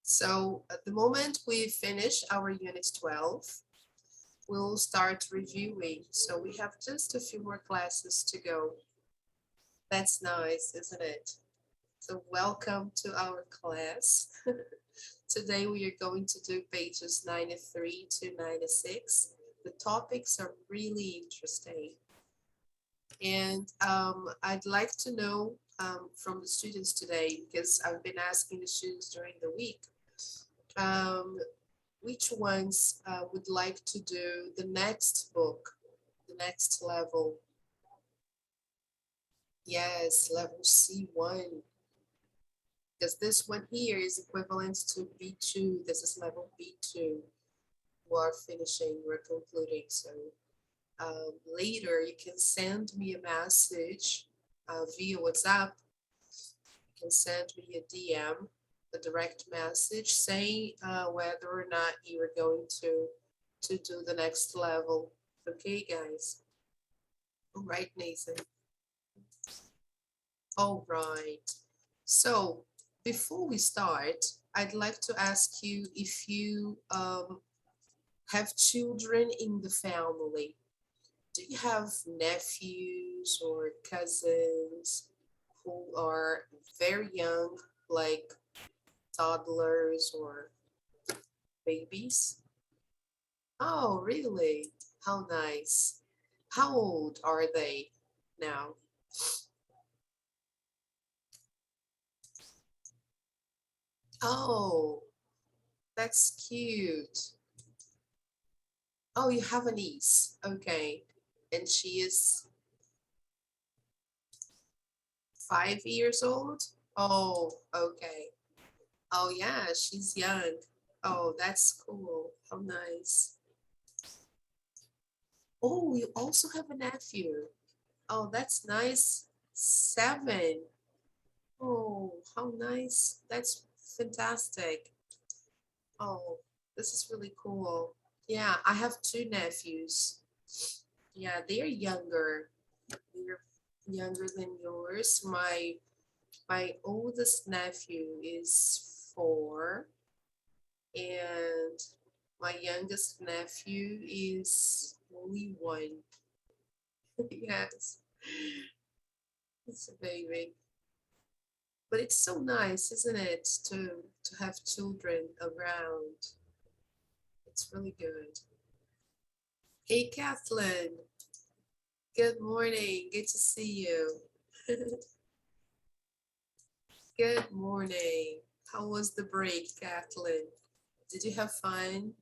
So at the moment we finish our unit 12, we'll start reviewing. So we have just a few more classes to go. That's nice, isn't it? So welcome to our class. Today we are going to do pages 93 to 96. The topics are really interesting. And I'd like to know from the students today, because I've been asking the students during the week, um, which ones would like to do the next book, the next level? Yes, level C1, because this one here is equivalent to B2. This is level B2. We're finishing, we're concluding. So later you can send me a message via WhatsApp. You can send me a DM, a direct message saying whether or not you are going to do the next level. Okay, guys. All right, Nathan. All right. So before we start, I'd like to ask you if you have children in the family. Do you have nephews or cousins who are very young, like toddlers or babies? Oh, really? How nice. How old are they now? Oh, that's cute. Oh, you have a niece. Okay. And she is 5 years old? Oh, okay. Oh, yeah, she's young. Oh, that's cool. How nice. Oh, you also have a nephew. Oh, that's nice. 7. Oh, how nice. That's fantastic. Oh, this is really cool. Yeah, I have 2 nephews. Yeah, they're younger. They're younger than yours. My oldest nephew is 4, and my youngest nephew is only 1. Yes, it's a baby. But it's so nice, isn't it, to have children around. It's really good. Hey, Kathleen. Good morning. Good to see you. Good morning. How was the break, Kathleen? Did you have fun?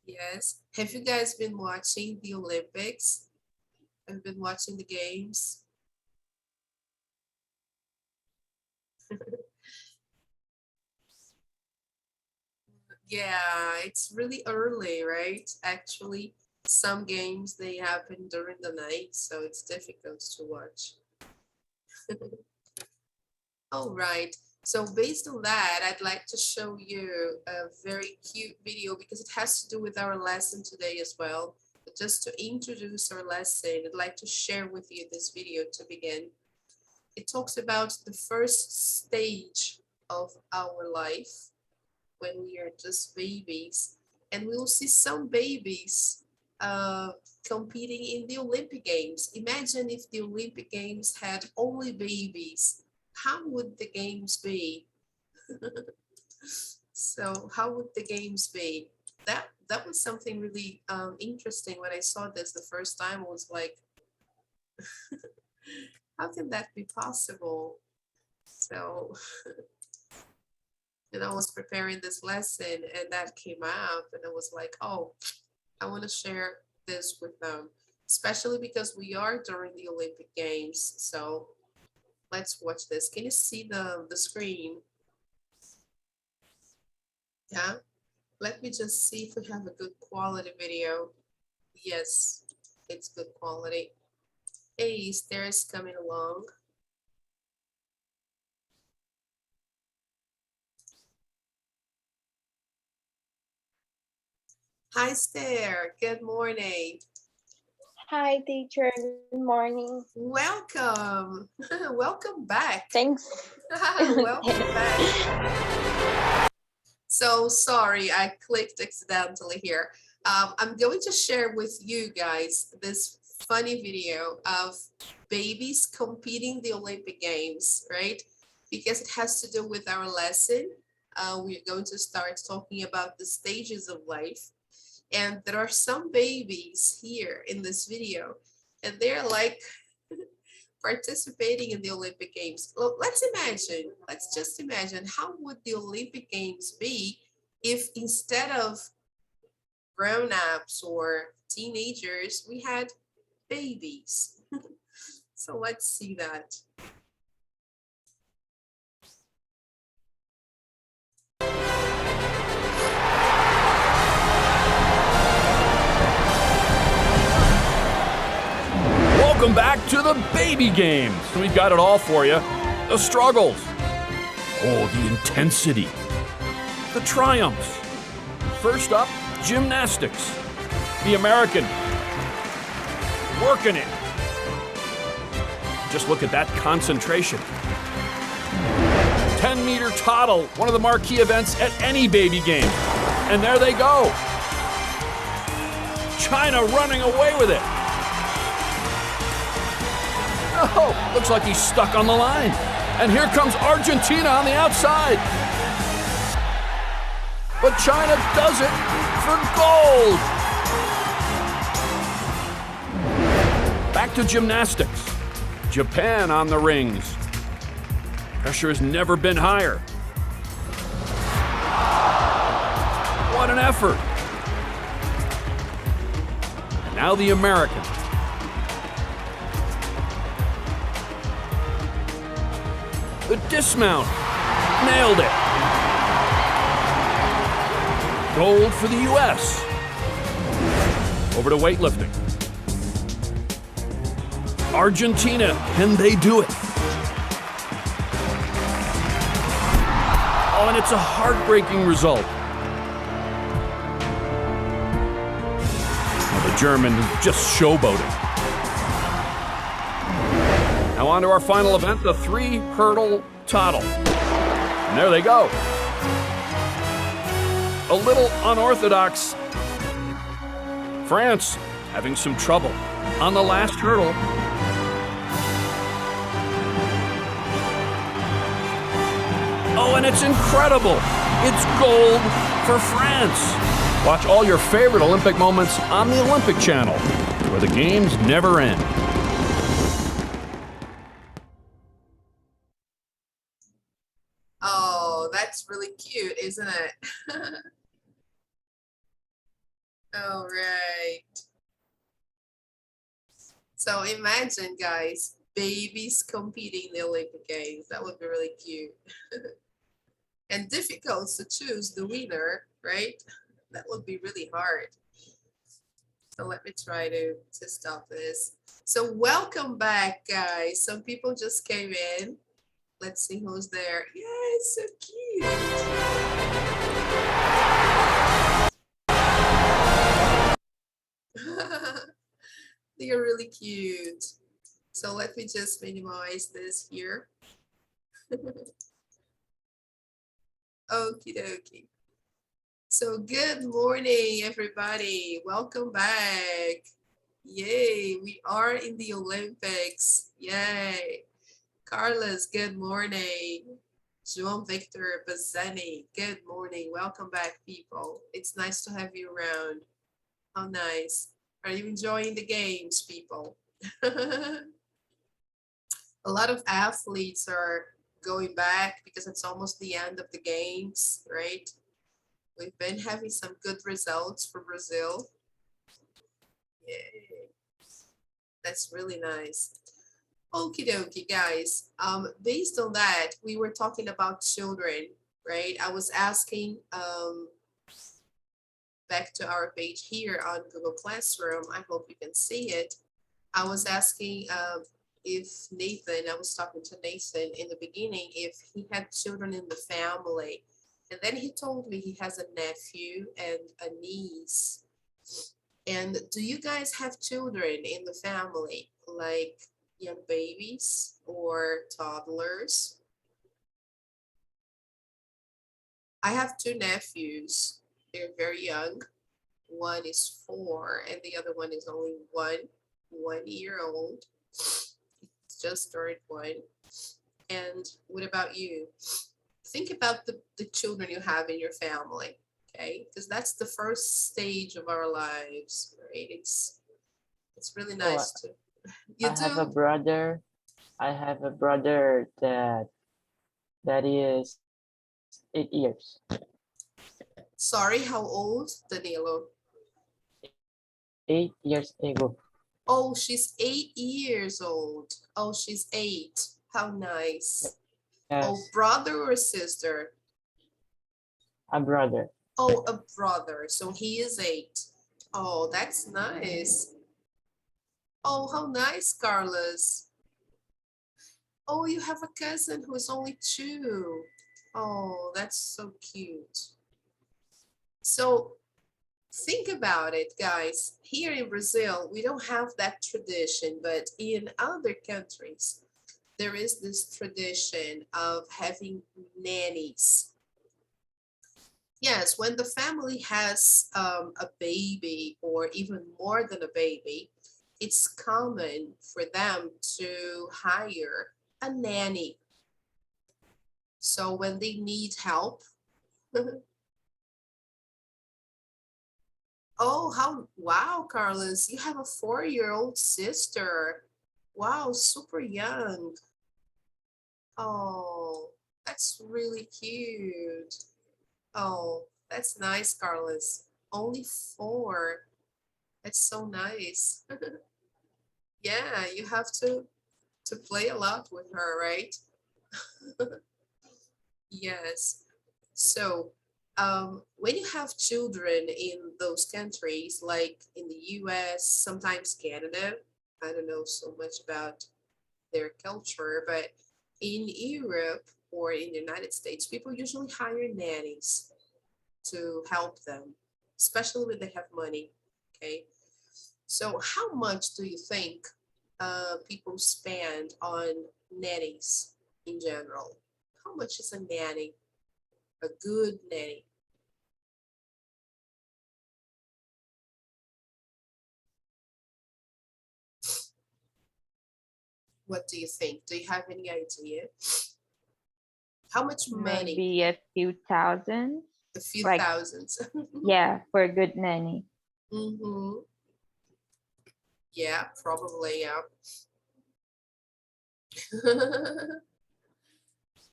Yes. Have you guys been watching the Olympics? Have you been watching the games? Yeah, it's really early, right? Actually, some games they happen during the night, so it's difficult to watch. All right. So based on that, I'd like to show you a very cute video because it has to do with our lesson today as well. But just to introduce our lesson, I'd like to share with you this video to begin. It talks about the first stage of our life when we are just babies. And we will see some babies uh, competing in the Olympic Games. Imagine if the Olympic Games had only babies. How would the games be? So how would the games be? That was something really interesting. When I saw this the first time, I was like, how can that be possible? So, and I was preparing this lesson and that came up and I was like, oh, I want to share this with them, especially because we are during the Olympic Games. So let's watch this. Can you see the screen? Yeah. Let me just see if we have a good quality video. Yes, it's good quality. Hey, Esther's coming along. Hi, Esther. Good morning. Hi, teacher. Good morning. Welcome. Welcome back. Thanks. Welcome back. So sorry, I clicked accidentally here. I'm going to share with you guys this funny video of babies competing the Olympic Games, right? Because it has to do with our lesson. We're going to start talking about the stages of life. And there are some babies here in this video, and they're like participating in the Olympic Games. Well, let's just imagine how would the Olympic Games be if instead of grown-ups or teenagers, we had babies. So let's see that. Welcome back to the baby games. We've got it all for you. The struggles. Oh, the intensity. The triumphs. First up, gymnastics. The American. Working it. Just look at that concentration. 10-meter toddle, one of the marquee events at any baby game. And there they go. China running away with it. Oh, looks like he's stuck on the line. And here comes Argentina on the outside. But China does it for gold. Back to gymnastics. Japan on the rings. Pressure has never been higher. What an effort. And now the American. The dismount. Nailed it. Gold for the U.S. Over to weightlifting. Argentina, can they do it? Oh, and it's a heartbreaking result. Well, the German is just showboating. Now on to our final event, the 3-hurdle toddle. And there they go. A little unorthodox. France having some trouble on the last hurdle. Oh, and it's incredible. It's gold for France. Watch all your favorite Olympic moments on the Olympic Channel, where the games never end. Oh, that's really cute, isn't it? All right. So imagine, guys, babies competing in the Olympic Games. That would be really cute. And difficult to choose the winner, right? That would be really hard. So let me try to stop this. So welcome back, guys. Some people just came in. Let's see who's there. Yeah, it's so cute. They're really cute. So let me just minimize this here. Okie dokie. So good morning, everybody. Welcome back. Yay, we are in the Olympics. Yay. Carlos, good morning. João Victor Bazzani, good morning. Welcome back, people. It's nice to have you around. How nice. Are you enjoying the games, people? A lot of athletes are going back because it's almost the end of the games, right? We've been having some good results for Brazil. Yay. That's really nice. Okie dokie, guys. Based on that, we were talking about children, right? I was asking back to our page here on Google Classroom. I hope you can see it. I was asking if Nathan, I was talking to Nathan in the beginning, if he had children in the family. And then he told me he has a nephew and a niece. And do you guys have children in the family, like young babies or toddlers? I have two nephews. They're very young. One is 4 and the other one is only 1 year old. It's just turned 1. And what about you? Think about the children you have in your family, okay? Because that's the first stage of our lives, right? It's really nice to. You I have a do? brother. I have a brother that is 8 years. Sorry, how old, Danilo? 8 years ago. Oh, she's 8 years old. Oh, she's 8. How nice. Oh, Yes, brother or sister? a brother. Oh, a brother. So he is 8. Oh, that's nice. Oh, how nice, Carlos. Oh, you have a cousin who is only 2. Oh, that's so cute. So think about it, guys. Here in Brazil, we don't have that tradition, but in other countries, there is this tradition of having nannies. Yes, when the family has a baby or even more than a baby, it's common for them to hire a nanny. So when they need help, oh, wow, Carlos, you have a 4-year-old sister. Wow, super young. Oh, that's really cute. Oh, that's nice, Carlos. Only 4. That's so nice. Yeah, you have to play a lot with her, right? Yes. So, when you have children in those countries, like in the US, sometimes Canada, I don't know so much about their culture, but in Europe or in the United States, people usually hire nannies to help them, especially when they have money. Okay. So, how much do you think people spend on nannies in general? How much is a nanny? A good nanny? What do you think? Do you have any idea? How much money? Maybe a few thousand. A few Like- thousands. Yeah, for a good nanny. Mm-hmm. Yeah, probably, yeah.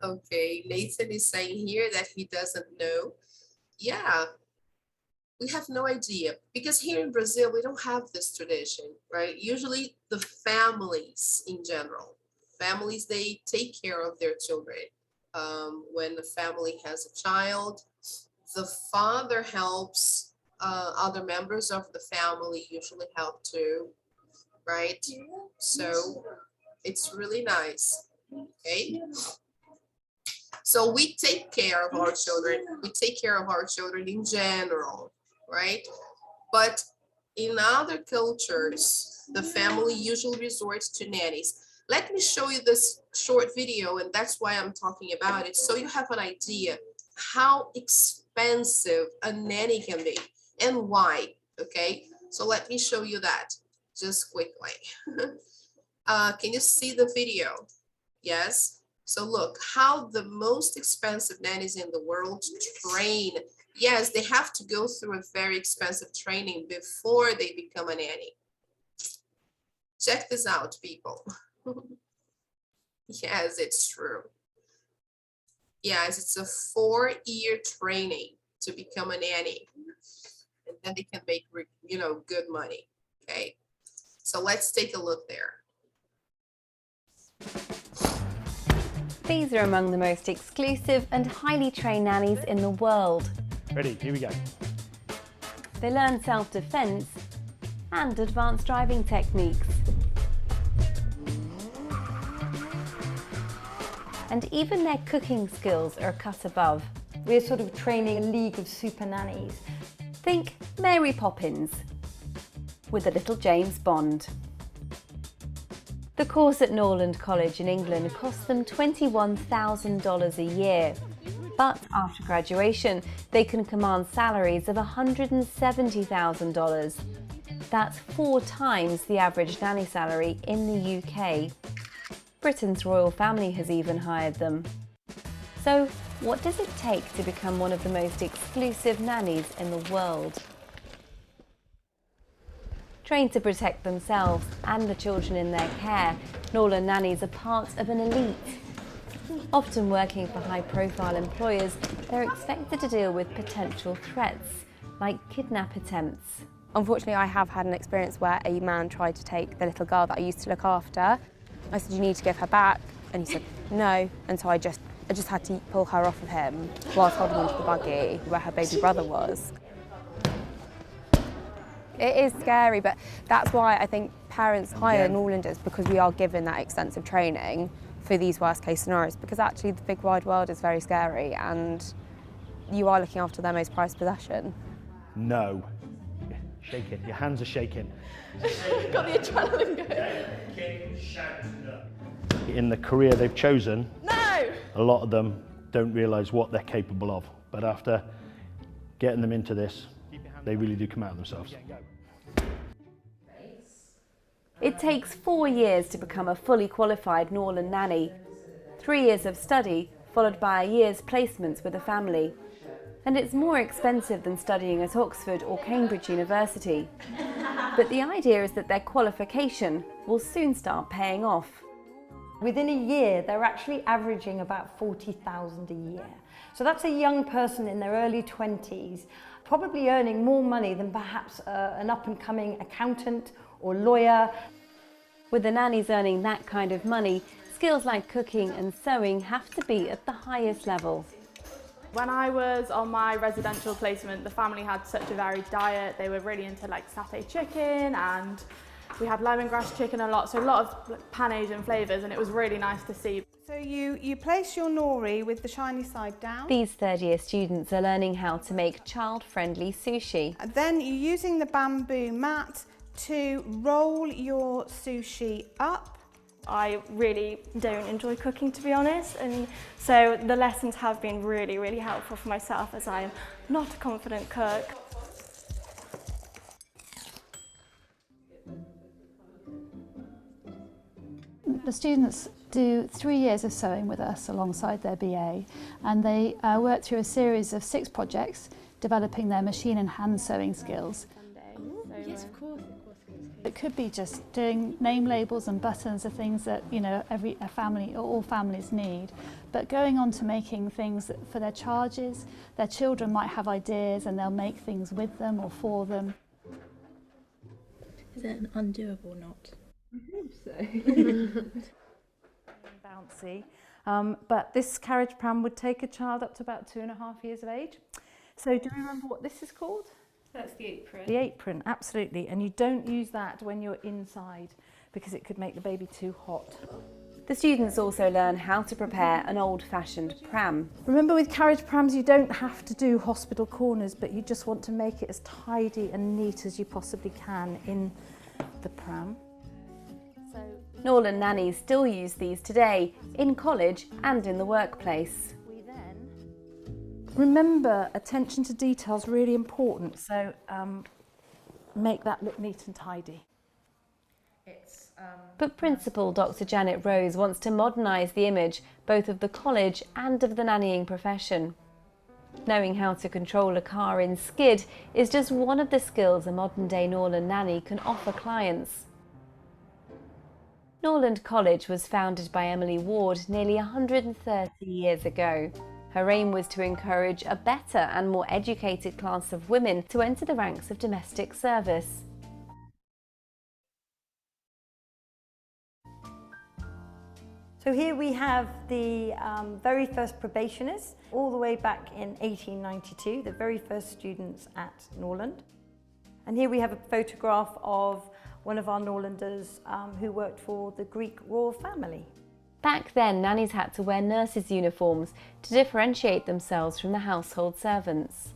Okay, Nathan is saying here that he doesn't know. Yeah, we have no idea because here in Brazil, we don't have this tradition, right? Usually the families in general, families, they take care of their children. When the family has a child, the father helps, other members of the family usually help too, right? So it's really nice, okay? So we take care of our children. We take care of our children in general, right? But in other cultures, the family usually resorts to nannies. Let me show you this short video, and that's why I'm talking about it, so you have an idea how expensive a nanny can be and why, okay? So let me show you that just quickly. Can you see the video? Yes. So look how the most expensive nannies in the world train. Yes, they have to go through a very expensive training before they become a nanny. Check this out, people. Yes, it's true. Yes, it's a 4-year training to become a nanny. And then they can make, good money. Okay. So let's take a look there. These are among the most exclusive and highly trained nannies in the world. Ready, here we go. They learn self-defense and advanced driving techniques. And even their cooking skills are a cut above. We're sort of training a league of super nannies. Think Mary Poppins. with a little James Bond. The course at Norland College in England cost them $21,000 a year. But after graduation, they can command salaries of $170,000. That's 4 times the average nanny salary in the UK. Britain's royal family has even hired them. So, what does it take to become one of the most exclusive nannies in the world? Trained to protect themselves and the children in their care, Norland nannies are part of an elite. Often working for high-profile employers, they're expected to deal with potential threats, like kidnap attempts. Unfortunately, I have had an experience where a man tried to take the little girl that I used to look after. I said, "You need to give her back," and he said, "No," and so I just had to pull her off of him whilst holding onto the buggy where her baby brother was. It is scary, but that's why I think parents hire Norlanders, because we are given that extensive training for these worst case scenarios, because actually the big wide world is very scary and you are looking after their most prized possession. No. Shaking. Your hands are shaking. Got the adrenaline going. In the career they've chosen, No! a lot of them don't realise what they're capable of. But after getting them into this, they really do come out of themselves. It takes 4 years to become a fully qualified Norland nanny. 3 years of study, followed by a year's placements with a family. And it's more expensive than studying at Oxford or Cambridge University. But the idea is that their qualification will soon start paying off. Within a year, they're actually averaging about 40,000 a year. So that's a young person in their early 20s, probably earning more money than perhaps an up-and-coming accountant or lawyer. With the nannies earning that kind of money, skills like cooking and sewing have to be at the highest level. When I was on my residential placement, the family had such a varied diet. They were really into like satay chicken, and we had lemongrass chicken a lot, so a lot of pan-Asian flavours, and it was really nice to see. So you place your nori with the shiny side down. These third-year students are learning how to make child-friendly sushi. And then you're using the bamboo mat to roll your sushi up. I really don't enjoy cooking, to be honest, and so the lessons have been really, really helpful for myself, as I am not a confident cook. The students do 3 years of sewing with us alongside their BA, and they work through a series of 6 projects developing their machine and hand sewing skills. Yes, of course. It could be just doing name labels and buttons are things that, you know, a family or all families need, but going on to making things that for their charges, their children might have ideas and they'll make things with them or for them. Is it an undoable knot? I hope so. Bouncy, but this carriage pram would take a child up to about 2.5 years of age. So do you remember what this is called? That's the apron. The apron, absolutely, and you don't use that when you're inside because it could make the baby too hot. The students also learn how to prepare an old-fashioned pram. Remember, with carriage prams you don't have to do hospital corners, but you just want to make it as tidy and neat as you possibly can in the pram. Norland nannies still use these today, in college and in the workplace. Remember, attention to detail is really important, so make that look neat and tidy. But Principal Dr. Janet Rose wants to modernise the image both of the college and of the nannying profession. Knowing how to control a car in skid is just one of the skills a modern-day Norland nanny can offer clients. Norland College was founded by Emily Ward nearly 130 years ago. Her aim was to encourage a better and more educated class of women to enter the ranks of domestic service. So here we have the very first probationers, all the way back in 1892, the very first students at Norland. And here we have a photograph of one of our Norlanders who worked for the Greek royal family. Back then, nannies had to wear nurses' uniforms to differentiate themselves from the household servants.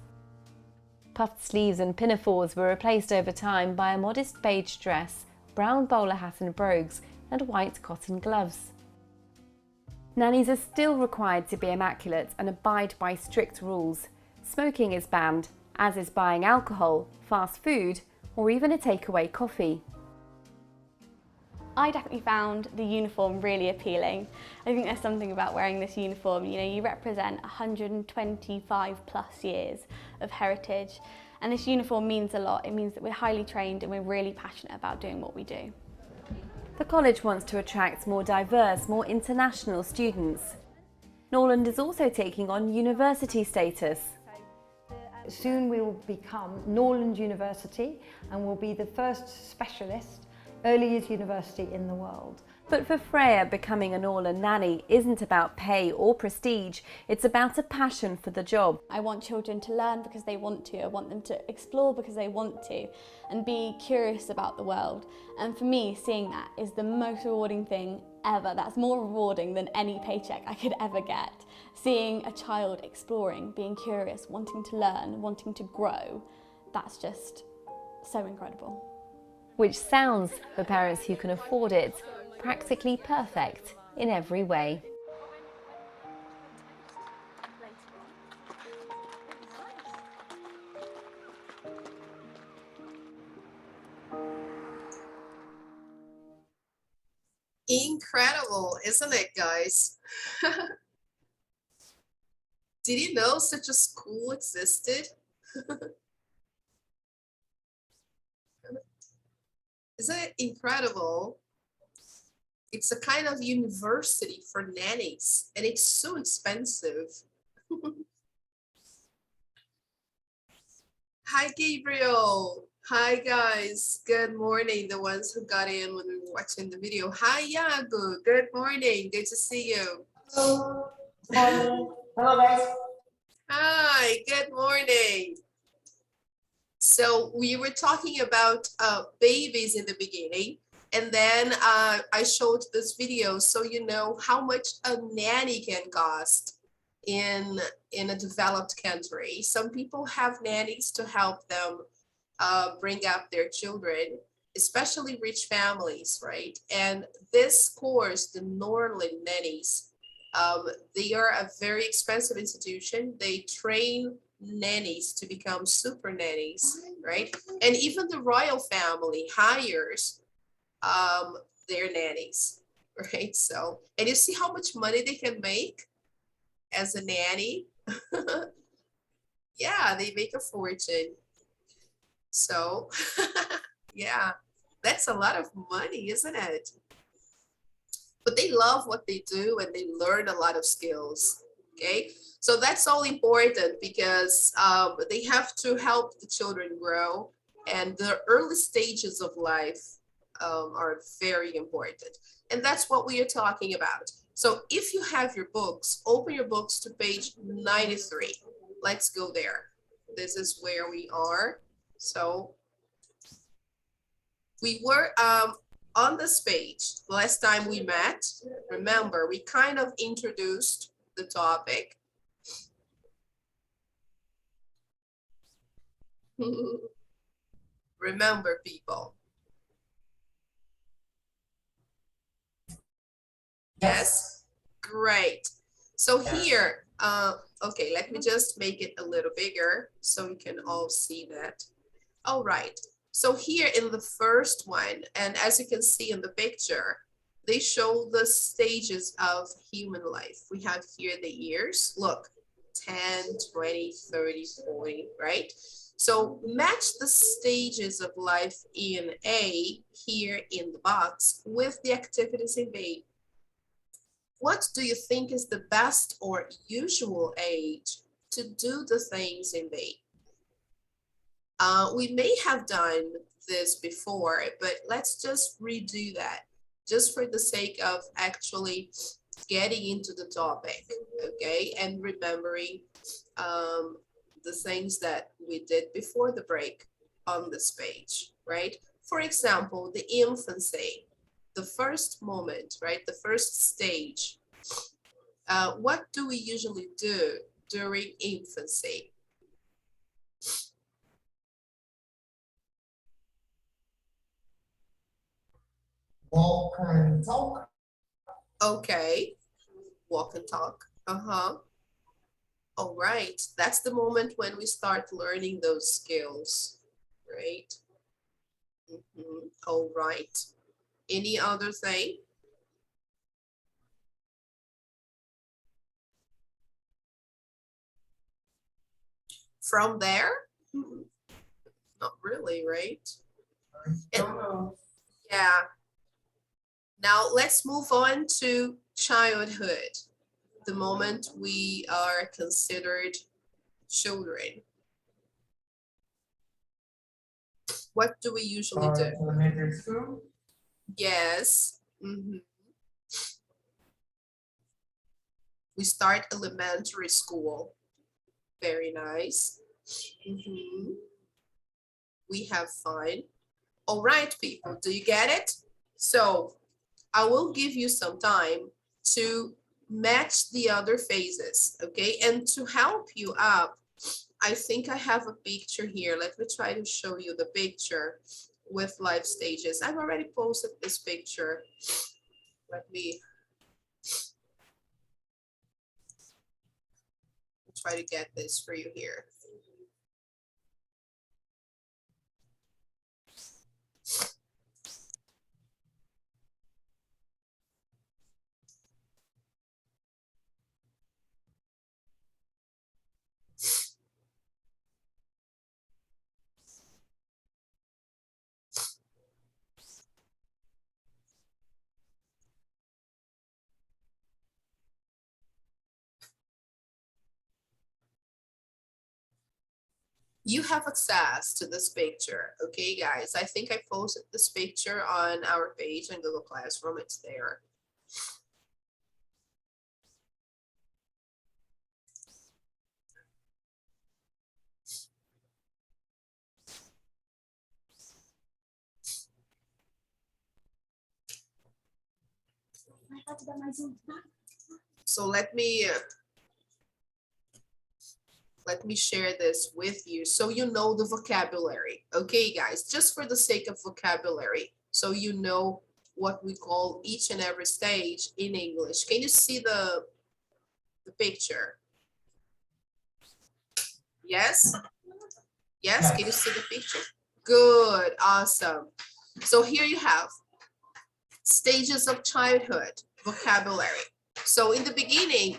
Puffed sleeves and pinafores were replaced over time by a modest beige dress, brown bowler hat and brogues, and white cotton gloves. Nannies are still required to be immaculate and abide by strict rules. Smoking is banned, as is buying alcohol, fast food, or even a takeaway coffee. I definitely found the uniform really appealing. I think there's something about wearing this uniform, you know, you represent 125 plus years of heritage, and this uniform means a lot. It means that we're highly trained and we're really passionate about doing what we do. The college wants to attract more diverse, more international students. Norland is also taking on university status. Soon we will become Norland University and will be the first specialist early years university in the world. But for Freya, becoming a Norland nanny isn't about pay or prestige, it's about a passion for the job. I want children to learn because they want to, I want them to explore because they want to, and be curious about the world. And for me, seeing that is the most rewarding thing ever. That's more rewarding than any paycheck I could ever get. Seeing a child exploring, being curious, wanting to learn, wanting to grow, that's just so incredible. Which sounds, for parents who can afford it, practically perfect in every way. Incredible, isn't it, guys? Did you know such a school existed? Isn't it incredible? It's a kind of university for nannies, and it's so expensive. Hi, Gabriel. Hi, guys. Good morning. The ones who got in when we were watching the video. Hi, Yago. Good morning. Good to see you. Hello. Hello, guys. Hi, good morning. So we were talking about babies in the beginning, and then I showed this video so you know how much a nanny can cost in a developed country. Some people have nannies to help them bring up their children, especially rich families, right? And this course, the Norland nannies, they are a very expensive institution. They train nannies to become super nannies, right? And even the royal family hires their nannies, right? So, and you see how much money they can make as a nanny. Yeah, they make a fortune. So yeah, that's a lot of money, isn't it? But they love what they do and they learn a lot of skills. Okay, so that's all important because they have to help the children grow, and the early stages of life are very important. And that's what we are talking about. So if you have your books, open your books to page 93. Let's go there. This is where we are. So we were on this page last time we met. Remember, we kind of introduced the topic. Remember, people. Yes, great. So here, okay, let me just make it a little bigger so we can all see that. All right, so here in the first one, and as you can see in the picture, they show the stages of human life. We have here the years, look, 10, 20, 30, 40, right? So match the stages of life in A here in the box with the activities in B. What do you think is the best or usual age to do the things in B? We may have done this before, but let's just redo that just for the sake of actually getting into the topic, okay? And remembering the things that we did before the break on this page, right? For example, the infancy, the first moment, right? The first stage. What do we usually do during infancy? Walk and talk. Okay. Walk and talk. Uh-huh. All right. That's the moment when we start learning those skills, right? All right. Any other thing? From there? Not really, right? Yeah. Now let's move on to childhood, the moment we are considered children. What do we usually do? Elementary school. Yes. We start elementary school. Very nice. We have fun. All right, people, do you get it? So I will give you some time to match the other phases, okay? And to help you up, I think I have a picture here. Let me try to show you the picture with life stages. I've already posted this picture. Let me try to get this for you here. You have access to this picture, okay, guys? I think I posted this picture on our page in Google Classroom. It's there. So let me share this with you so you know the vocabulary. Okay, guys, just for the sake of vocabulary, so you know what we call each and every stage in English. Can you see the picture? Yes? Yes, can you see the picture? Good, awesome. So here you have stages of childhood, vocabulary. So in the beginning,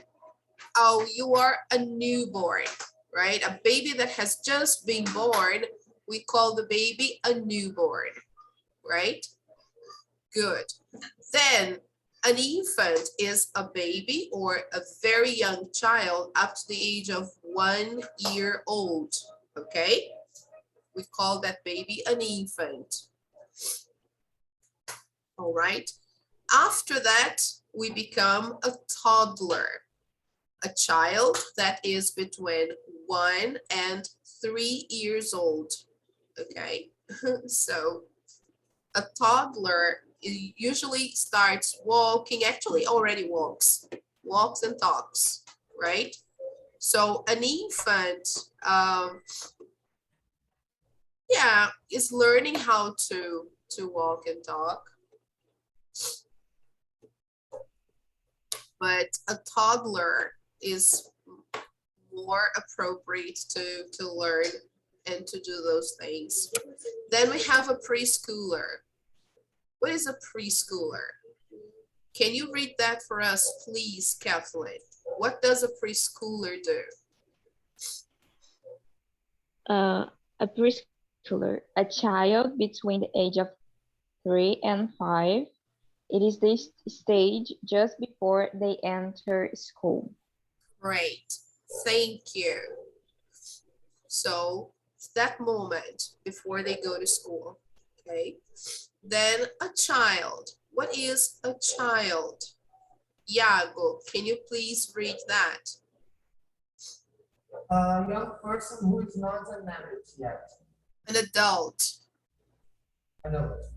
oh, you are a newborn, right? A baby that has just been born, we call the baby a newborn, right? Good. Then an infant is a baby or a very young child up to the age of 1 year old, okay? We call that baby an infant. All right. After that, we become a toddler, a child that is between 1 and 3 years old, okay? So a toddler usually starts walking, actually already walks and talks, right? So an infant, yeah, is learning how to walk and talk. But a toddler is more appropriate to learn and to do those things. Then we have a preschooler. What is a preschooler? Can you read that for us, please, Kathleen? What does a preschooler do? A preschooler, a child between the age of 3 and 5. It is this stage just before they enter school. Great, thank you. So that moment before they go to school, okay? Then a child. What is a child? Iago, can you please read that? A young person who is not an adult yet. An adult. Adult.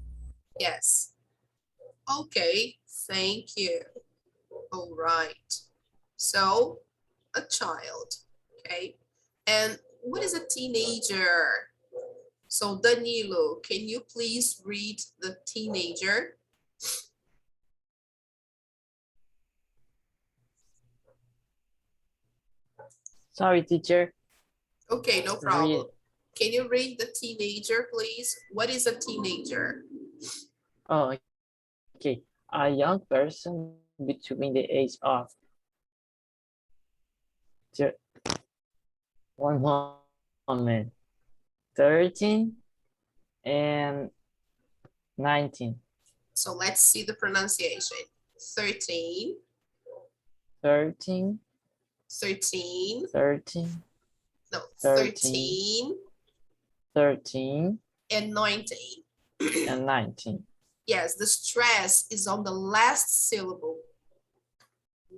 Yes. Okay, thank you. All right. So a child, okay? And what is a teenager? So Danilo, can you please read the teenager? Sorry, teacher. Okay, no Read. problem. Can you read the teenager, please? What is a teenager? Oh, okay. A young person between the age of thir- one moment, 13 and 19. So let's see the pronunciation. 13, 13, 13, 13, no, 13, 13 13, and 19. and 19. Yes, the stress is on the last syllable,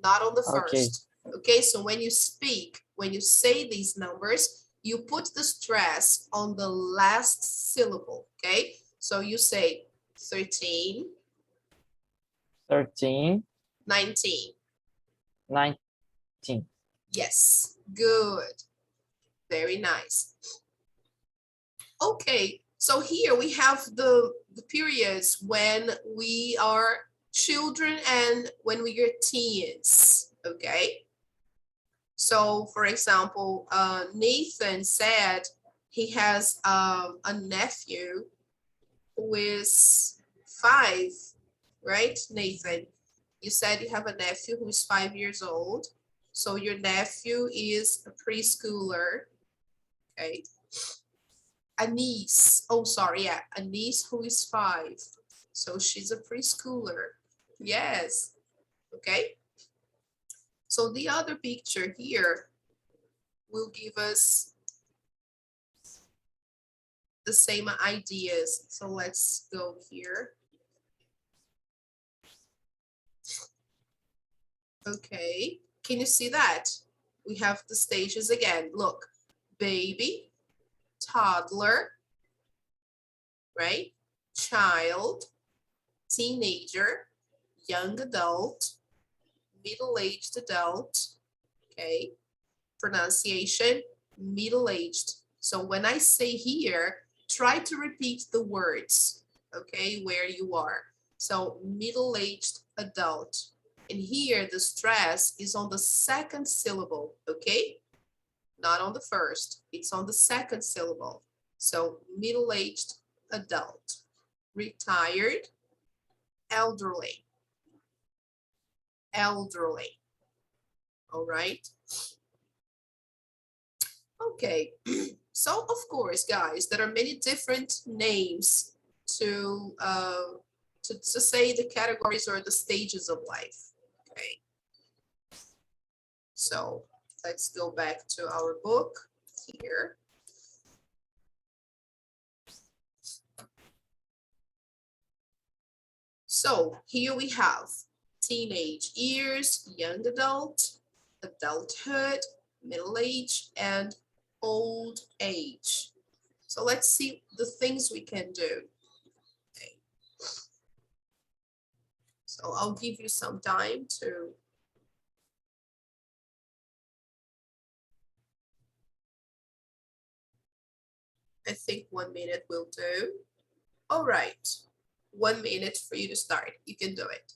not on the Okay. first. Okay, so when you speak, when you say these numbers, you put the stress on the last syllable, okay? So you say 13, 13, 19. 19. Yes, good. Very nice. Okay, so here we have the periods when we are children and when we are teens, okay? So for example, Nathan said he has a nephew who is 5, right, Nathan? You said you have a nephew who is 5 years old. So your nephew is a preschooler, okay? A niece, oh sorry, yeah, a niece who is 5. So she's a preschooler, yes, okay? So the other picture here will give us the same ideas. So let's go here. Okay, can you see that? We have the stages again. Look, baby, toddler, right? Child, teenager, young adult, middle-aged adult, okay? Pronunciation, middle-aged. So when I say here, try to repeat the words, okay, where you are. So middle-aged adult. And here the stress is on the second syllable, okay? Not on the first, it's on the second syllable. So middle-aged adult, retired, elderly, elderly, all right? Okay, so of course, guys, there are many different names to say the categories or the stages of life. Okay, so let's go back to our book here. So here we have teenage years, young adult, adulthood, middle age, and old age. So let's see the things we can do. Okay. So I'll give you some time to I think 1 minute will do. All right, 1 minute for you to start. You can do it.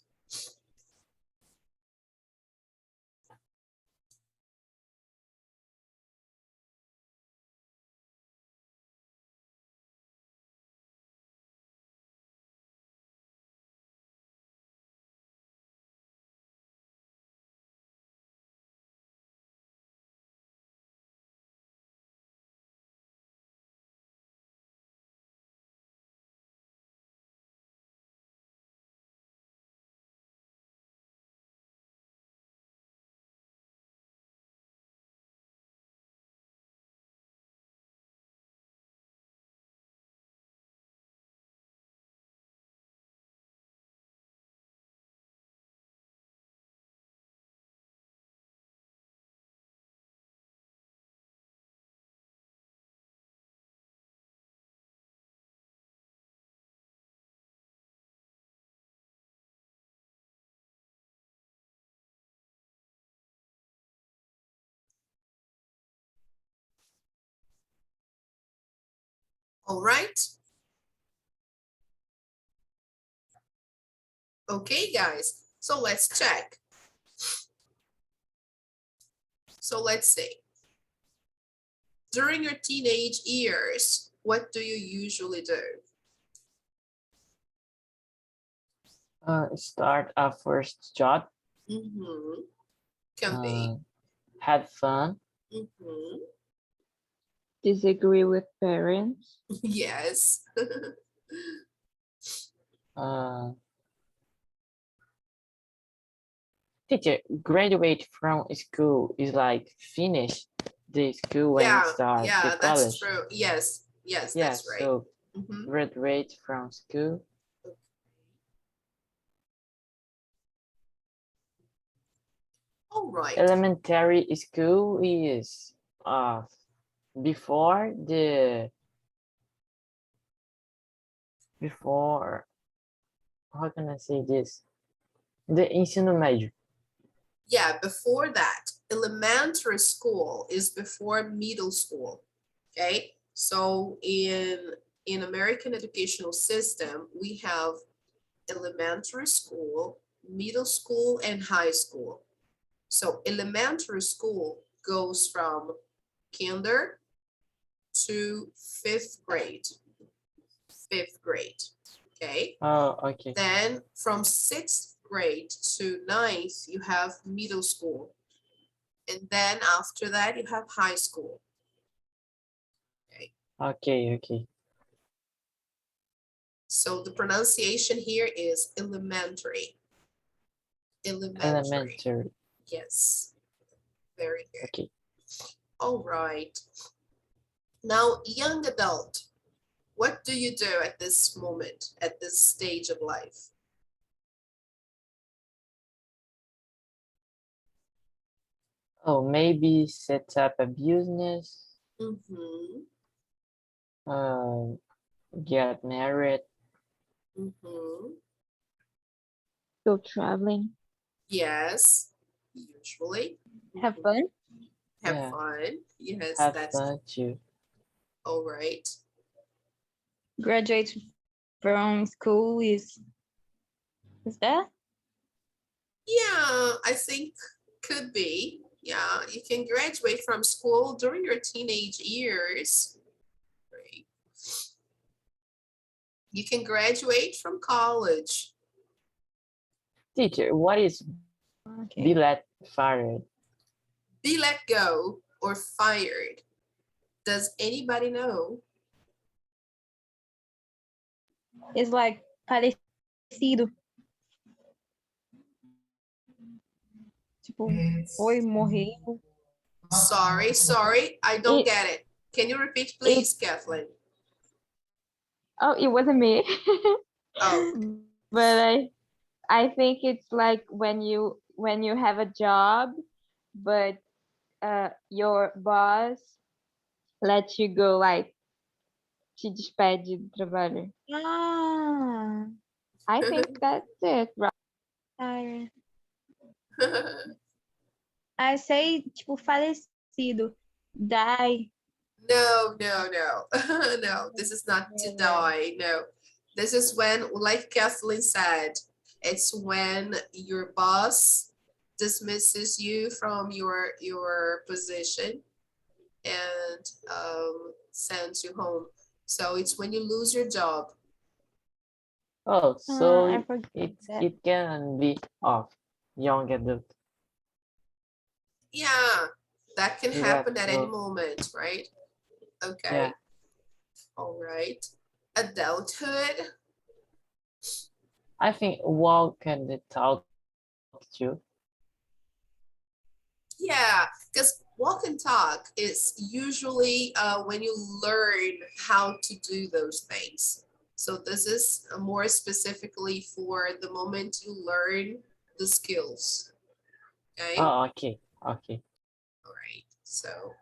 All right. Okay, guys, so let's check. So let's see. during your teenage years, what do you usually do? Start a first job. Mm-hmm. Can be. Have fun. Mm-hmm. Disagree with parents. Yes. Teacher, graduate from school is like finish the school and start the college. That's true. Yes, that's right. So graduate from school. All right. Elementary school is before how can I say this? The ensino médio. Yeah, before that, elementary school is before middle school. Okay, so in American educational system, we have elementary school, middle school, and high school. So elementary school goes from kinder to fifth grade. Okay. Oh, okay. Then from 6th grade to 9th, you have middle school. And then after that, you have high school. Okay. So the pronunciation here is elementary. Elementary. Yes. Very good. Okay. All right. Now, young adult, what do you do at this moment, at this stage of life? Oh, maybe set up a business. Get married. Go traveling. Yes, usually. Have fun. Have fun. Yes, have that's fun too. all right. Graduate from school is that? Yeah, I think could be. Yeah, you can graduate from school during your teenage years. Right. You can graduate from college. Teacher, what is be let fired? Be let go or fired. Does anybody know? It's like falecido. Tipo, foi, morreu. Sorry, I don't get it. Can you repeat, please, Kathleen? Oh, it wasn't me. Oh. But I think it's like when you have a job, but your boss lets you go, like te despede do trabalho. I think that's it, right? I say tipo falecido, die. No. No, this is not to die. No, this is when, like Kathleen said, it's when your boss dismisses you from your position and sends you home. So it's when you lose your job. Oh, so it can be of young adult. Yeah, that can happen at any moment, right? Okay. Yeah. All right. Adulthood. I think walk and talk too. Yeah, because walk and talk is usually when you learn how to do those things. So this is more specifically for the moment you learn the skills. Okay. Oh, okay. All right. So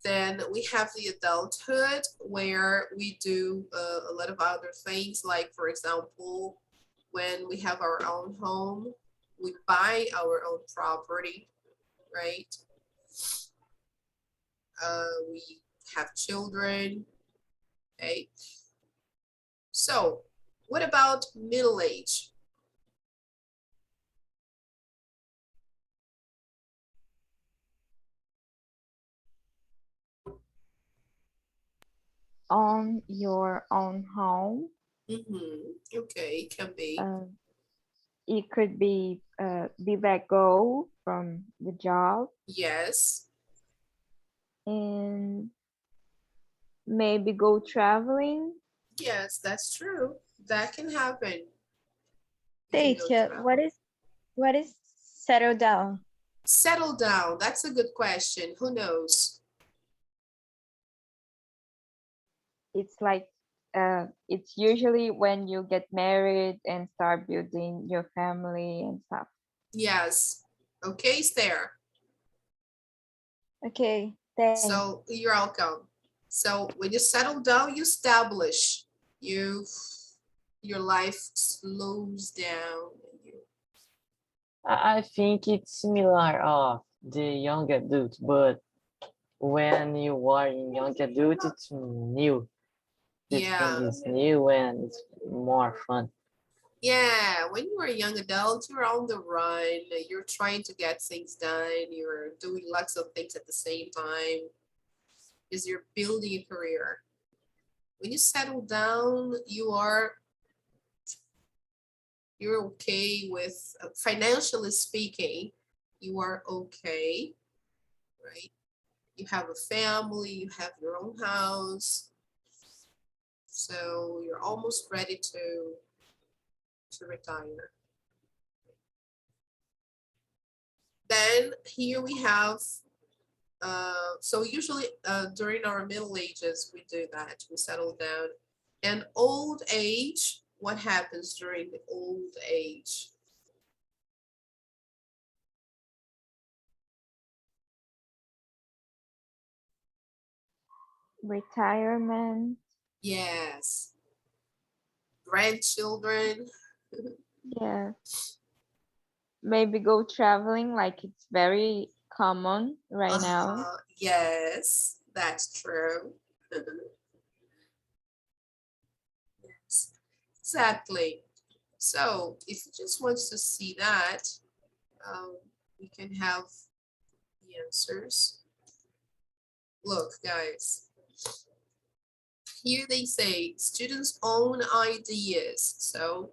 then we have the adulthood where we do a lot of other things, like, for example, when we have our own home, we buy our own property, right? We have children, okay? So what about middle age? own your own home. Okay, can be. It could be let go from the job. Yes. And maybe go traveling. Yes, that's true. That can happen. Teacher, what is settle down? Settle down. That's a good question. Who knows? It's like it's usually when you get married and start building your family and stuff. Yes. Okay, Esther. Okay, thanks. So you're welcome. So when you settle down, you establish. Your life slows down. I think it's similar of the young adult, but when you are in young adult, it's new. This thing is new and it's more fun. Yeah, when you are a young adult, you're on the run, you're trying to get things done, you're doing lots of things at the same time, because you're building a career. When you settle down, you're okay with, financially speaking, you are okay, right? You have a family, you have your own house, so you're almost ready to retire. Then here we have, so usually during our Middle Ages, we do that, we settle down. And old age, what happens during the old age? Retirement. Yes. Grandchildren. Yeah. Maybe go traveling, like it's very common right now. Yes, that's true. Yes, exactly. So if you just want to see that, we can have the answers. Look, guys. Here they say students' own ideas. So,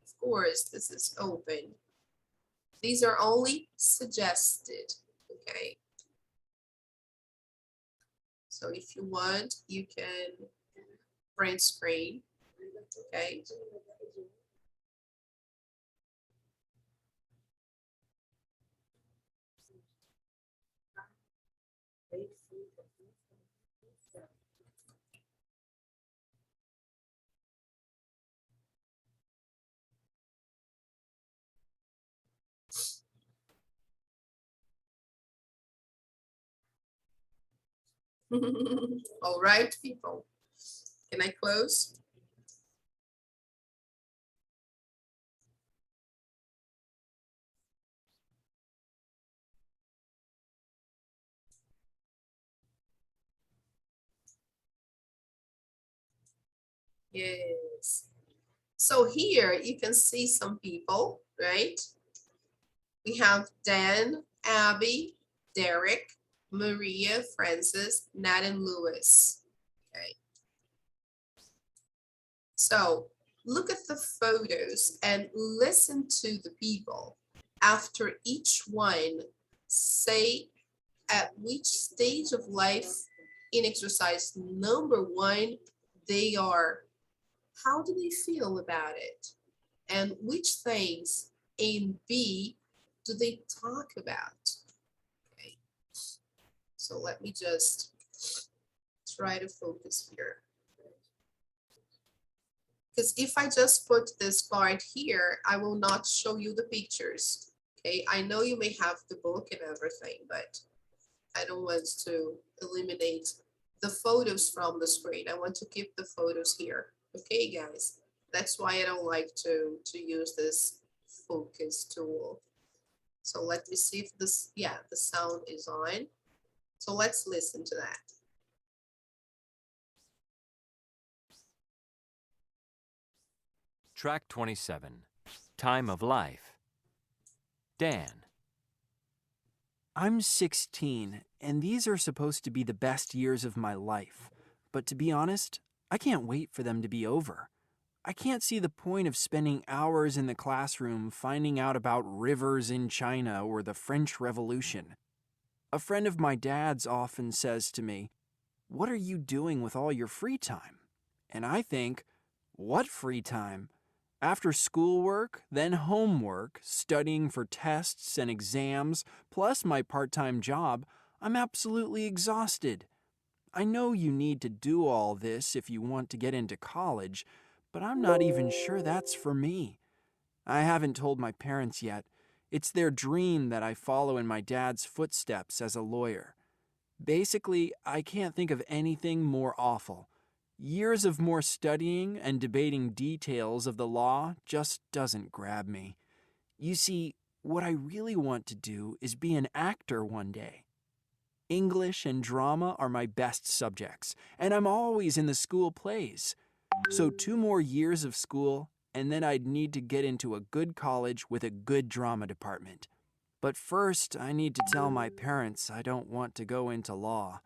of course, this is open. These are only suggested, okay? So if you want, you can print screen, okay? All right, people. Can I close? Yes. So here you can see some people, right? We have Dan, Abby, Derek, Maria, Francis, Nat, and Lewis. Okay. So look at the photos and listen to the people. After each one, say at which stage of life in exercise number 1 they are. How do they feel about it? And which things, A and B, do they talk about? Okay. So let me just try to focus here. Because if I just put this part here, I will not show you the pictures. Okay, I know you may have the book and everything, but I don't want to eliminate the photos from the screen. I want to keep the photos here. Okay, guys, that's why I don't like to use this focus tool. So let me see if this, yeah, the sound is on. So let's listen to that. Track 27, Time of Life. Dan. I'm 16, and these are supposed to be the best years of my life. but to be honest, I can't wait for them to be over. I can't see the point of spending hours in the classroom finding out about rivers in China or the French Revolution. A friend of my dad's often says to me, "What are you doing with all your free time?" And I think, what free time? After schoolwork, then homework, studying for tests and exams, plus my part-time job, I'm absolutely exhausted. I know you need to do all this if you want to get into college, but I'm not even sure that's for me. I haven't told my parents yet. It's their dream that I follow in my dad's footsteps as a lawyer. Basically, I can't think of anything more awful. Years of more studying and debating details of the law just doesn't grab me. You see, what I really want to do is be an actor one day. English and drama are my best subjects, and I'm always in the school plays. So 2 more years of school, and then I'd need to get into a good college with a good drama department. But first, I need to tell my parents I don't want to go into law.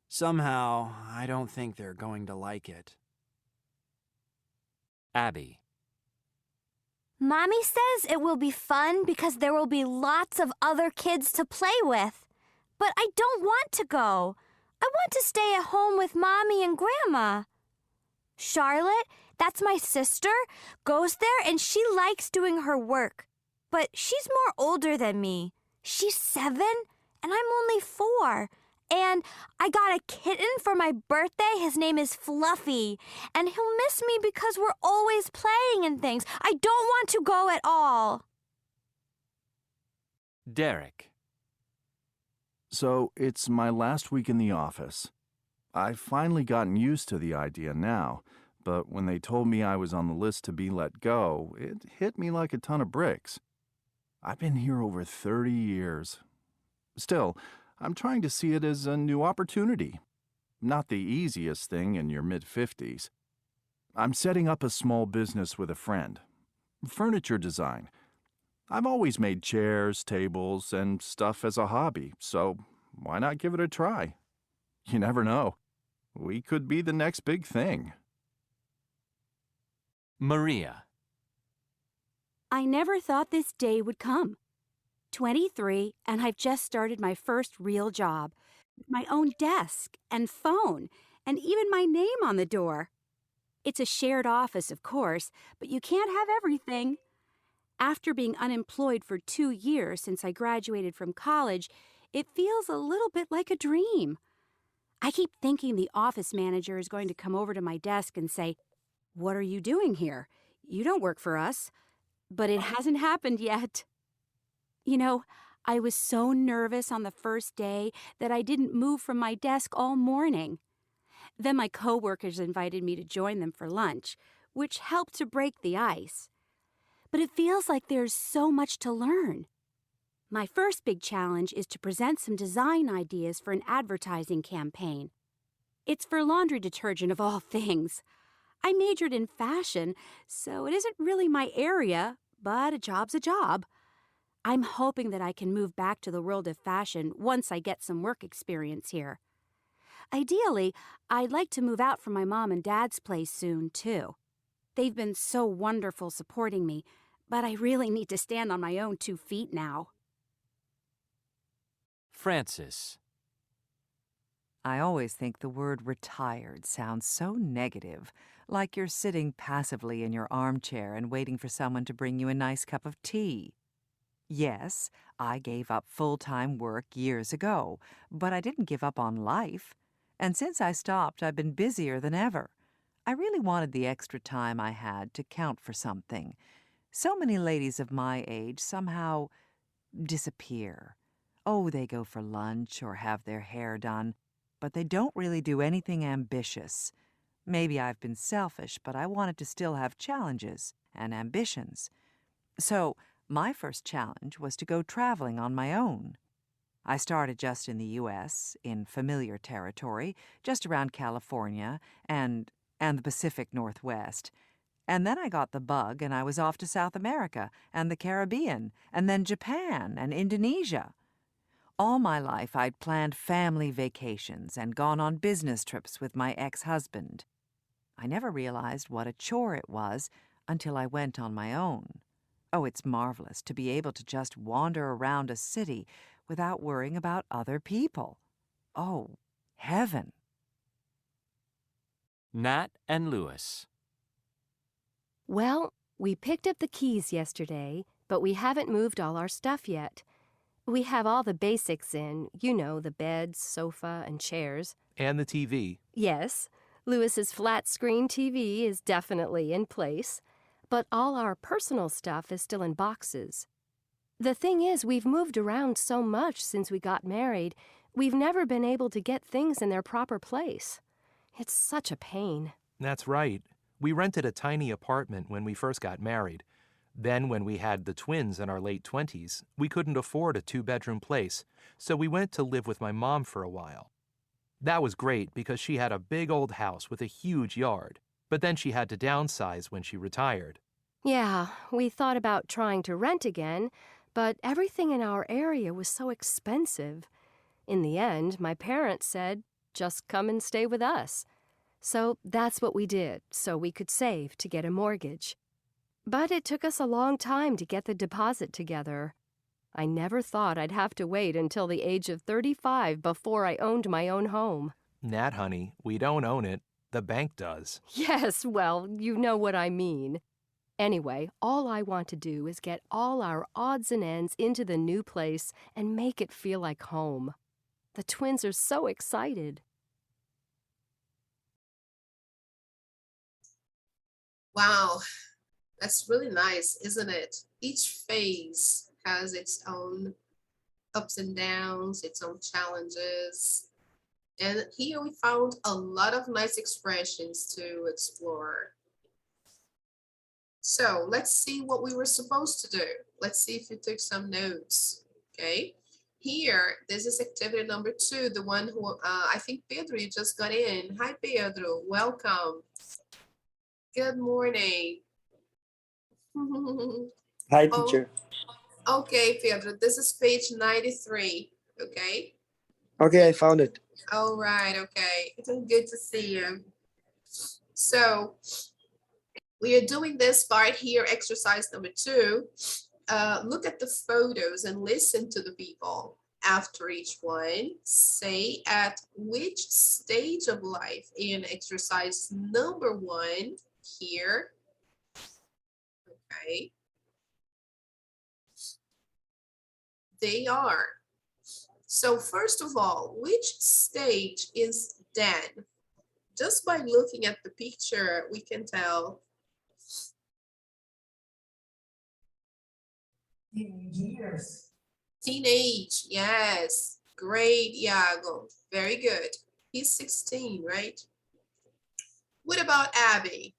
Somehow, I don't think they're going to like it. Abby. Mommy says it will be fun because there will be lots of other kids to play with. But I don't want to go. I want to stay at home with Mommy and Grandma. Charlotte, that's my sister, goes there and she likes doing her work. But she's more older than me. She's 7 and I'm only 4. And I got a kitten for my birthday. His name is Fluffy. And he'll miss me because we're always playing and things. I don't want to go at all. Derek. So it's my last week in the office. I've finally gotten used to the idea now, but when they told me I was on the list to be let go, it hit me like a ton of bricks. I've been here over 30 years. Still, I'm trying to see it as a new opportunity. Not the easiest thing in your mid-50s. I'm setting up a small business with a friend. Furniture design. I've always made chairs, tables, and stuff as a hobby, so why not give it a try? You never know. We could be the next big thing. Maria. I never thought this day would come. 23, and I've just started my first real job. My own desk and phone, and even my name on the door. It's a shared office, of course, but you can't have everything. After being unemployed for 2 years since I graduated from college, it feels a little bit like a dream. I keep thinking the office manager is going to come over to my desk and say, "What are you doing here? You don't work for us." But it hasn't happened yet. You know, I was so nervous on the first day that I didn't move from my desk all morning. Then my coworkers invited me to join them for lunch, which helped to break the ice. But it feels like there's so much to learn. My first big challenge is to present some design ideas for an advertising campaign. It's for laundry detergent of all things. I majored in fashion, so it isn't really my area, but a job's a job. I'm hoping that I can move back to the world of fashion once I get some work experience here. Ideally, I'd like to move out from my mom and dad's place soon, too. They've been so wonderful supporting me, but I really need to stand on my own 2 feet now. Francis. I always think the word retired sounds so negative, like you're sitting passively in your armchair and waiting for someone to bring you a nice cup of tea. Yes, I gave up full-time work years ago, but I didn't give up on life. And since I stopped, I've been busier than ever. I really wanted the extra time I had to count for something. So many ladies of my age somehow disappear. Oh, they go for lunch or have their hair done, but they don't really do anything ambitious. Maybe I've been selfish, but I wanted to still have challenges and ambitions. So my first challenge was to go traveling on my own. I started just in the U.S., in familiar territory, just around California and the Pacific Northwest. And then I got the bug and I was off to South America and the Caribbean and then Japan and Indonesia. All my life, I'd planned family vacations and gone on business trips with my ex-husband. I never realized what a chore it was until I went on my own. Oh, it's marvelous to be able to just wander around a city without worrying about other people. Oh, heaven. Nat and Lewis. Well, we picked up the keys yesterday, but we haven't moved all our stuff yet. We have all the basics in, you know, the beds, sofa, and chairs. And the TV. Yes, Lewis's flat-screen TV is definitely in place, but all our personal stuff is still in boxes. The thing is, we've moved around so much since we got married, we've never been able to get things in their proper place. It's such a pain. That's right. We rented a tiny apartment when we first got married. Then when we had the twins in our late 20s, we couldn't afford a 2-bedroom place, so we went to live with my mom for a while. That was great because she had a big old house with a huge yard, but then she had to downsize when she retired. Yeah, we thought about trying to rent again, but everything in our area was so expensive. In the end, my parents said, just come and stay with us. So that's what we did, so we could save to get a mortgage. But it took us a long time to get the deposit together. I never thought I'd have to wait until the age of 35 before I owned my own home. Nat, honey, we don't own it. The bank does. Yes, well, you know what I mean. Anyway, all I want to do is get all our odds and ends into the new place and make it feel like home. The twins are so excited. Wow, that's really nice, isn't it? Each phase has its own ups and downs, its own challenges. And here we found a lot of nice expressions to explore. So let's see what we were supposed to do. Let's see if you took some notes, okay? Here, this is activity number 2, the one who, I think Pedro, you just got in. Hi, Pedro, welcome. Good morning. Hi, teacher. Okay, Pedro, this is page 93, okay? Okay, I found it. All right, okay. It's good to see you. So we are doing this part here, exercise number 2. Look at the photos and listen to the people. After each one, say at which stage of life in exercise number 1 here. Okay. They are. So first of all, which stage is Dan? Just by looking at the picture, we can tell. Teenage years. Teenage, yes. Great, Iago. Very good. He's 16, right? What about Abby?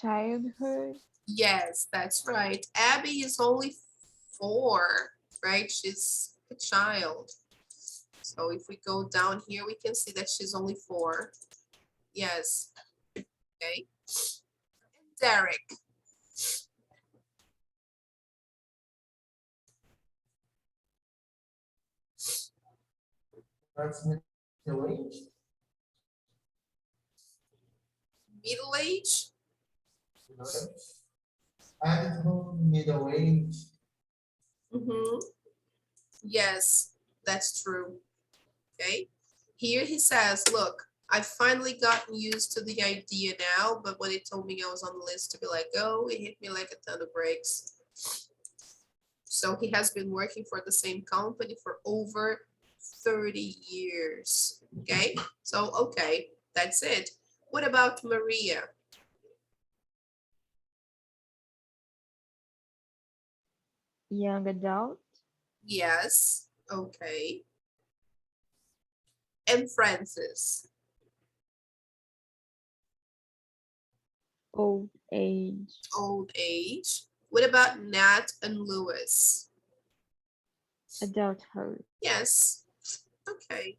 Childhood. Yes, that's right. Abby is only 4, right? She's a child. So if we go down here, we can see that she's only 4. Yes. Okay. And Derek. That's middle age. Middle age? Adulthood, middle age. Yes, that's true. Okay. Here he says, look, I've finally gotten used to the idea now, but when it told me I was on the list to be like, oh, it hit me like a ton of bricks. So he has been working for the same company for over 30 years. Okay. So, okay, that's it. What about Maria? Young adult. Yes. Okay. And Francis? Old age. Old age. What about Nat and Lewis? Adulthood. Yes. Okay.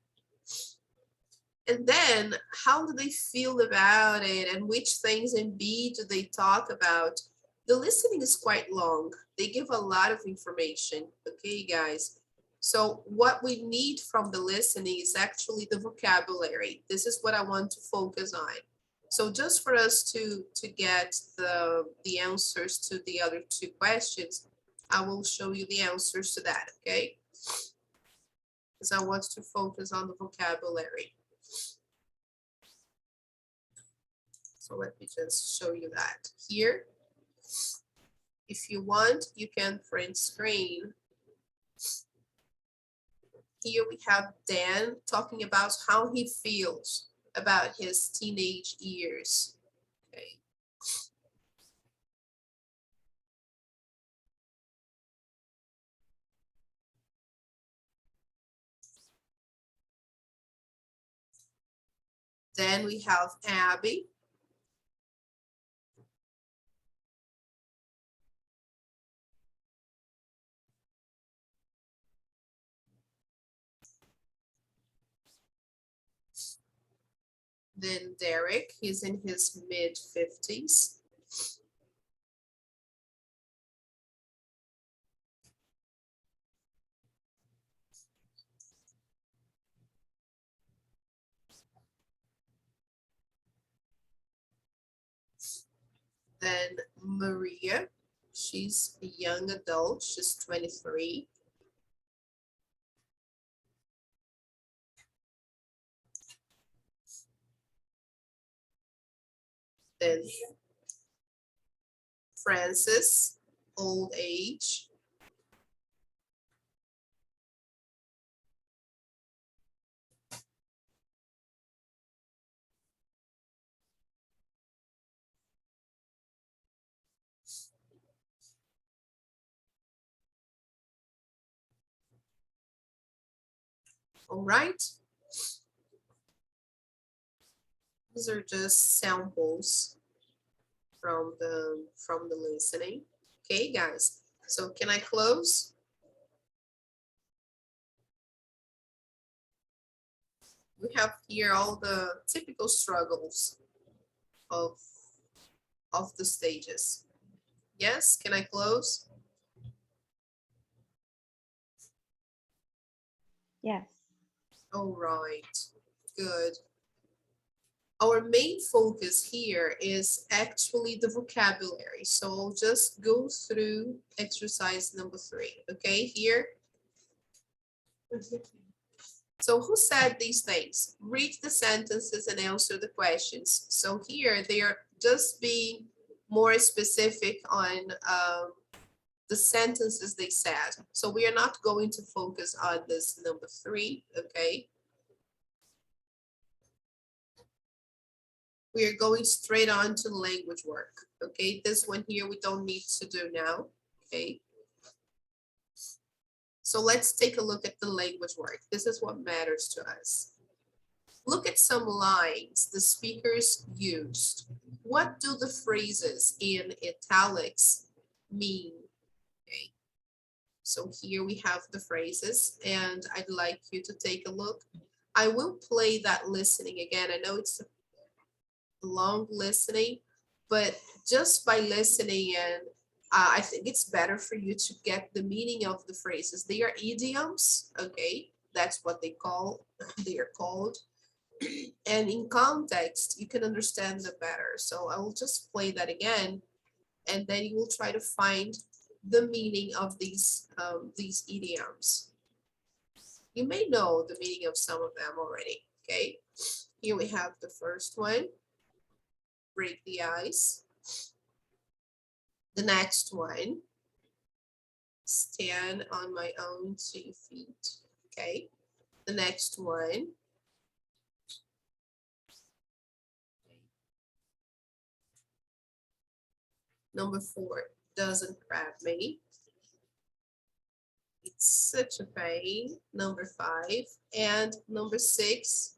And then how do they feel about it, and which things in B do they talk about? The listening is quite long. They give a lot of information, okay, guys? So what we need from the listening is actually the vocabulary. This is what I want to focus on. So just for us to get the answers to the other two questions, I will show you the answers to that, okay? Because I want to focus on the vocabulary. So let me just show you that here. If you want, you can print screen. Here we have Dan talking about how he feels about his teenage years. Okay. Then we have Abby. Then Derek, he's in his mid-50s. Then Maria, she's a young adult, she's 23. Then Francis, old age. All right. These are just samples from the listening. Okay, guys. So can I close? We have here all the typical struggles of the stages. Yes, can I close? Yes. All right, good. Our main focus here is actually the vocabulary. So I'll just go through exercise number 3, okay, here. So who said these things? Read the sentences and answer the questions. So here they are just being more specific on the sentences they said. So we are not going to focus on this number 3, okay? We are going straight on to language work, okay? This one here we don't need to do now, okay? So let's take a look at the language work. This is what matters to us. Look at some lines the speakers used. What do the phrases in italics mean? Okay. So here we have the phrases and I'd like you to take a look. I will play that listening again. I know it's a long listening, but just by listening and I think it's better for you to get the meaning of the phrases. They are idioms, okay? That's what they are called. And in context, you can understand them better. So I will just play that again, and then you will try to find the meaning of these idioms. You may know the meaning of some of them already, okay? Here we have the first one. Break the ice. The next one, stand on my own 2 feet. Okay. The next one, number 4, doesn't grab me. It's such a pain. Number 5 and number 6,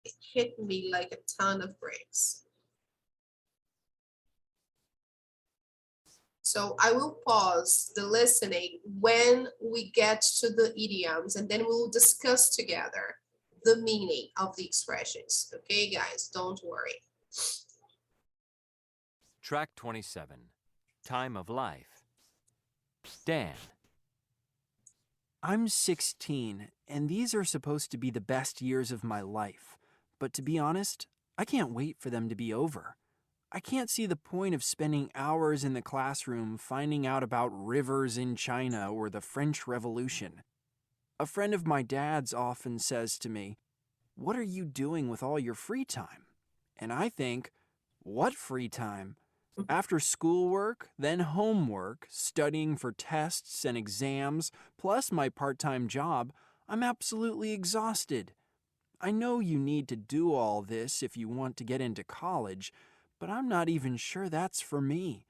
it hit me like a ton of bricks. So I will pause the listening when we get to the idioms, and then we'll discuss together the meaning of the expressions. Okay, guys, don't worry. Track 27. Time of life. Dan. I'm 16, and these are supposed to be the best years of my life. But to be honest, I can't wait for them to be over. I can't see the point of spending hours in the classroom finding out about rivers in China or the French Revolution. A friend of my dad's often says to me, "What are you doing with all your free time?" And I think, what free time? After schoolwork, then homework, studying for tests and exams, plus my part-time job, I'm absolutely exhausted. I know you need to do all this if you want to get into college, but I'm not even sure that's for me.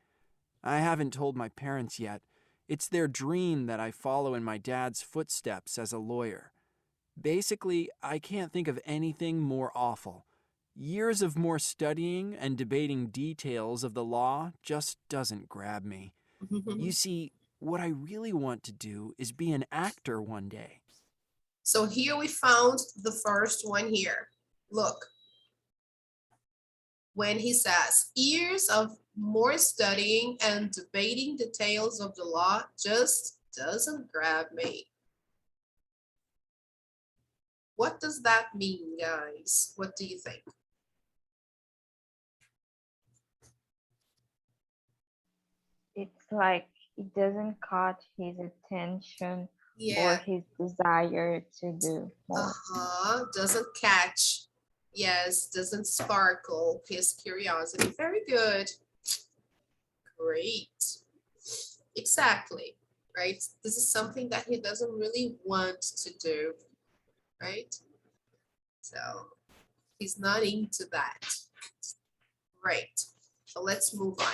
I haven't told my parents yet. It's their dream that I follow in my dad's footsteps as a lawyer. Basically, I can't think of anything more awful. Years of more studying and debating details of the law just doesn't grab me. You see, what I really want to do is be an actor one day. So here we found the first one here. Look. When he says, years of more studying and debating details of the law just doesn't grab me. What does that mean, guys? What do you think? It's like it doesn't catch his attention or Yeah. his desire to do more. Doesn't catch. Yes, doesn't sparkle his curiosity. Very good. Great. Exactly, right? This is something that he doesn't really want to do, right? So he's not into that. Great. So let's move on.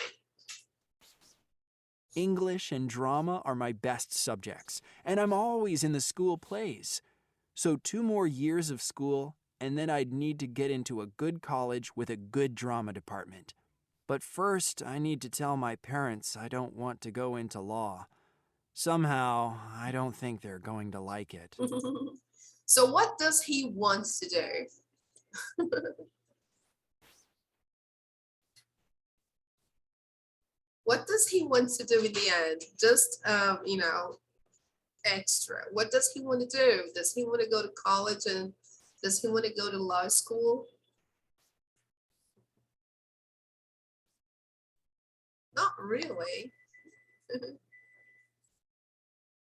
English and drama are my best subjects, and I'm always in the school plays. So 2 more years of school, and then I'd need to get into a good college with a good drama department. But first, I need to tell my parents I don't want to go into law. Somehow, I don't think they're going to like it. So what does he want to do? What does he want to do in the end? Just, extra. What does he want to do? Does he want to go to college and does he want to go to law school? Not really.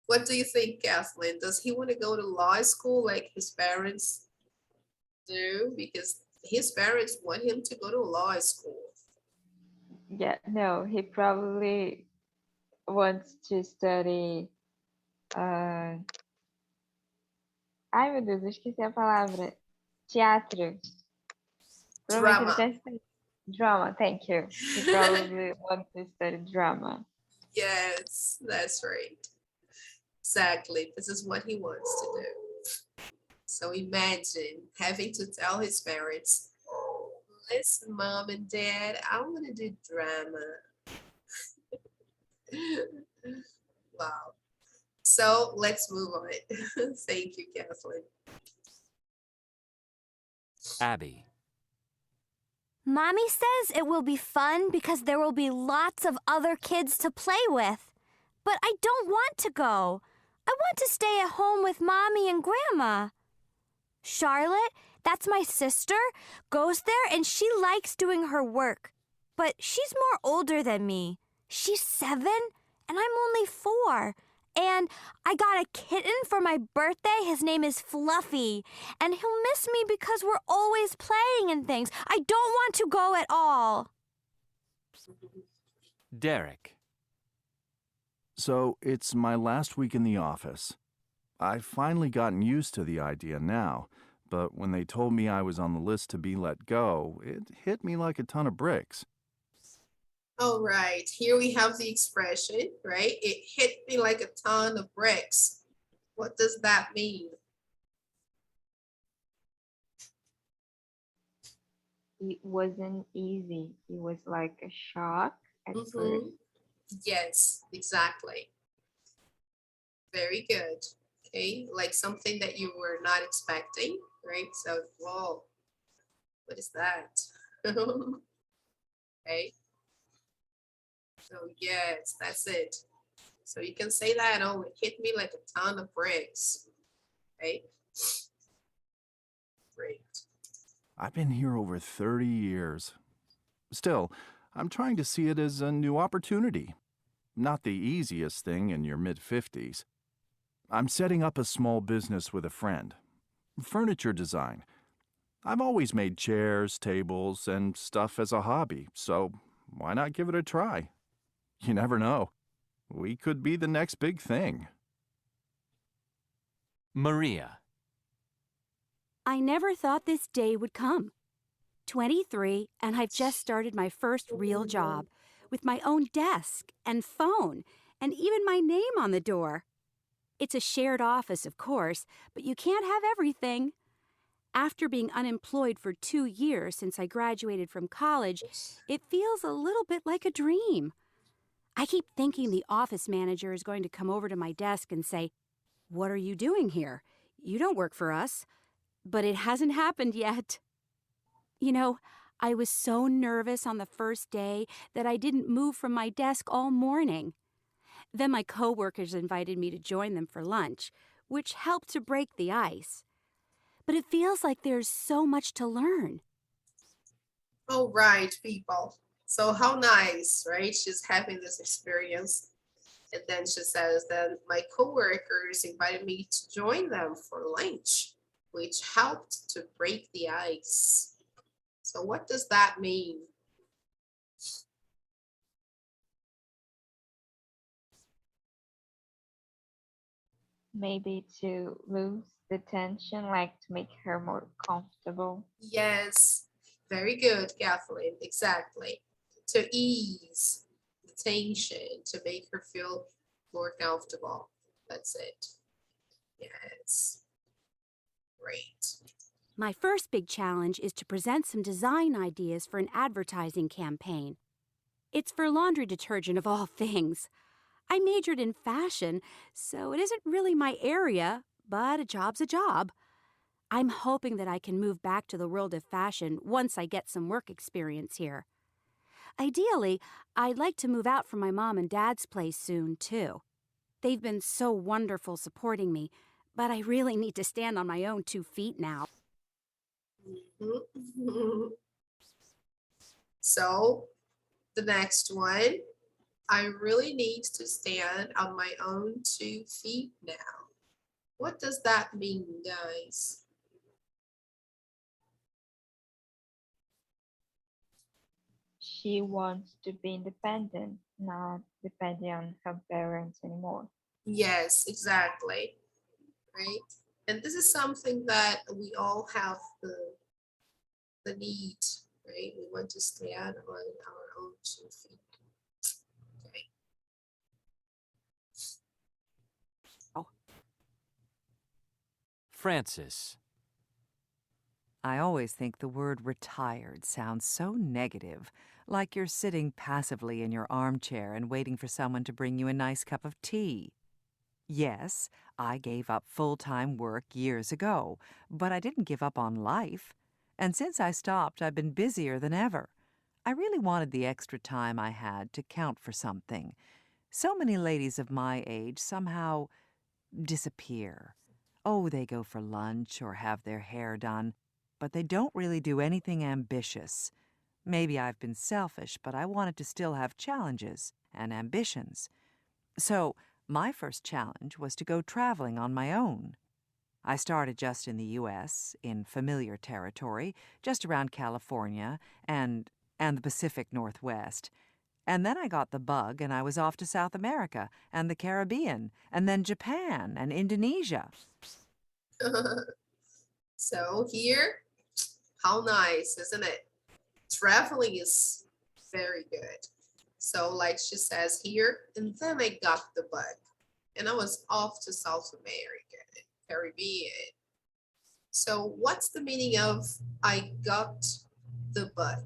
What do you think, Kathleen? Does he want to go to law school like his parents do? Because his parents want him to go to law school. Yeah, no, he probably wants to study. Ai, meu Deus, eu esqueci a palavra. Teatro. Drama. Drama, thank you. He probably wants to study drama. Yes, that's right. Exactly. This is what he wants to do. So imagine having to tell his parents, listen, mom and dad, I want to do drama. Wow. So let's move on. Thank you, Kathleen. Abby. Mommy says it will be fun because there will be lots of other kids to play with. But I don't want to go. I want to stay at home with Mommy and Grandma. Charlotte, that's my sister, goes there and she likes doing her work. But she's more older than me. She's 7 and I'm only 4. And I got a kitten for my birthday. His name is Fluffy. And he'll miss me because we're always playing and things. I don't want to go at all. Derek. So it's my last week in the office. I've finally gotten used to the idea now, but when they told me I was on the list to be let go, it hit me like a ton of bricks. All right, here we have the expression, right? It hit me like a ton of bricks. What does that mean? It wasn't easy. It was like a shock at first. Yes, exactly. Very good. Okay, like something that you were not expecting, right? So, whoa, what is that? Okay. So yes, that's it. So you can say that, oh, it hit me like a ton of bricks, right? Great. I've been here over 30 years. Still, I'm trying to see it as a new opportunity. Not the easiest thing in your mid-50s. I'm setting up a small business with a friend. Furniture design. I've always made chairs, tables, and stuff as a hobby, so why not give it a try? You never know. We could be the next big thing. Maria. I never thought this day would come. 23, and I've just started my first real job with my own desk and phone and even my name on the door. It's a shared office, of course, but you can't have everything. After being unemployed for 2 years since I graduated from college, it feels a little bit like a dream. I keep thinking the office manager is going to come over to my desk and say, "What are you doing here? You don't work for us." But it hasn't happened yet. You know, I was so nervous on the first day that I didn't move from my desk all morning. Then my coworkers invited me to join them for lunch, which helped to break the ice. But it feels like there's so much to learn. All right, people. So how nice, right? She's having this experience. And then she says that my coworkers invited me to join them for lunch, which helped to break the ice. So what does that mean? Maybe to lose the tension, like to make her more comfortable. Yes, very good, Kathleen. Exactly. To ease the tension, to make her feel more comfortable. That's it. Yes. Great. My first big challenge is to present some design ideas for an advertising campaign. It's for laundry detergent of all things. I majored in fashion, so it isn't really my area, but a job's a job. I'm hoping that I can move back to the world of fashion once I get some work experience here. Ideally, I'd like to move out from my mom and dad's place soon, too. They've been so wonderful supporting me, but I really need to stand on my own 2 feet now. So the next one, I really need to stand on my own 2 feet now. What does that mean, guys? She wants to be independent, not depending on her parents anymore. Yes, exactly. Right? And this is something that we all have the need, right? We want to stand on our own 2 feet. Okay. Francis. I always think the word retired sounds so negative, like you're sitting passively in your armchair and waiting for someone to bring you a nice cup of tea. Yes, I gave up full-time work years ago, but I didn't give up on life. And since I stopped, I've been busier than ever. I really wanted the extra time I had to count for something. So many ladies of my age somehow disappear. Oh, they go for lunch or have their hair done, but they don't really do anything ambitious. Maybe I've been selfish, but I wanted to still have challenges and ambitions. So my first challenge was to go traveling on my own. I started just in the U.S., in familiar territory, just around California and the Pacific Northwest. And then I got the bug and I was off to South America and the Caribbean and then Japan and Indonesia. So here, how nice, isn't it? Traveling is very good. So like she says here, and then I got the bug and I was off to South America and Caribbean. So what's the meaning of I got the bug?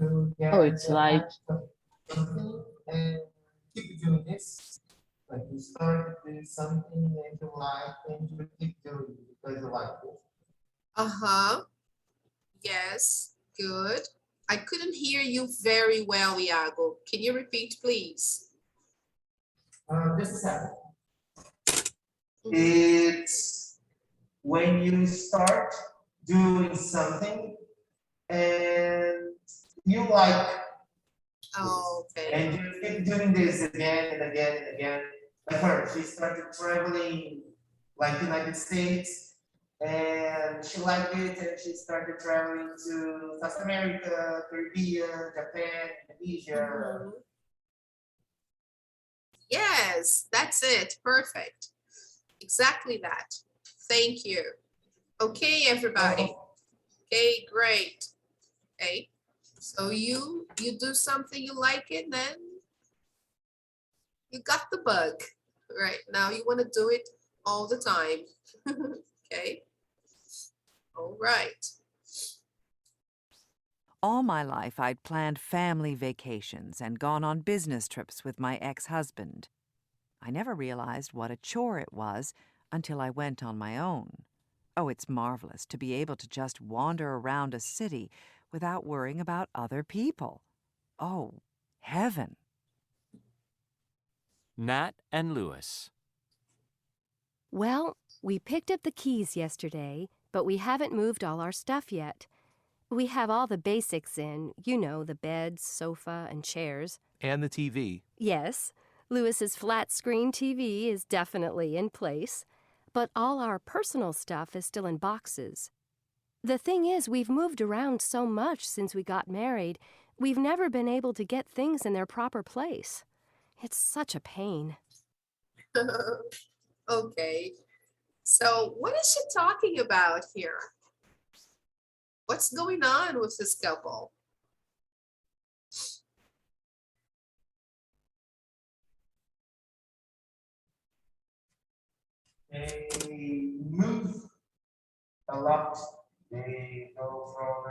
Oh, it's like and keep doing this. Like you start doing something that you like and you keep doing it because you like it. Uh-huh. Yes, good. I couldn't hear you very well, Iago. Can you repeat, please? Just a second. It's when you start doing something and you like Oh, okay. and you keep doing this again and again and again. Like her, she started traveling like United States and she liked it and she started traveling to South America, Caribbean, Japan, Indonesia. Yes, that's it. Perfect. Exactly that. Thank you. Okay, everybody. Okay, great. Okay. So you do something you like it, then you got the bug. Right now you want to do it all the time. Okay. All right. All my life, I'd planned family vacations and gone on business trips with my ex-husband. I never realized what a chore it was until I went on my own. Oh, it's marvelous to be able to just wander around a city without worrying about other people. Oh, heaven. Nat and Lewis. Well, we picked up the keys yesterday, but we haven't moved all our stuff yet. We have all the basics in, you know, the beds, sofa, and chairs. And the TV. Yes, Lewis's flat-screen TV is definitely in place, but all our personal stuff is still in boxes. The thing is, we've moved around so much since we got married, we've never been able to get things in their proper place. It's such a pain. Okay. So what is she talking about here? What's going on with this couple? They move a lot. They go from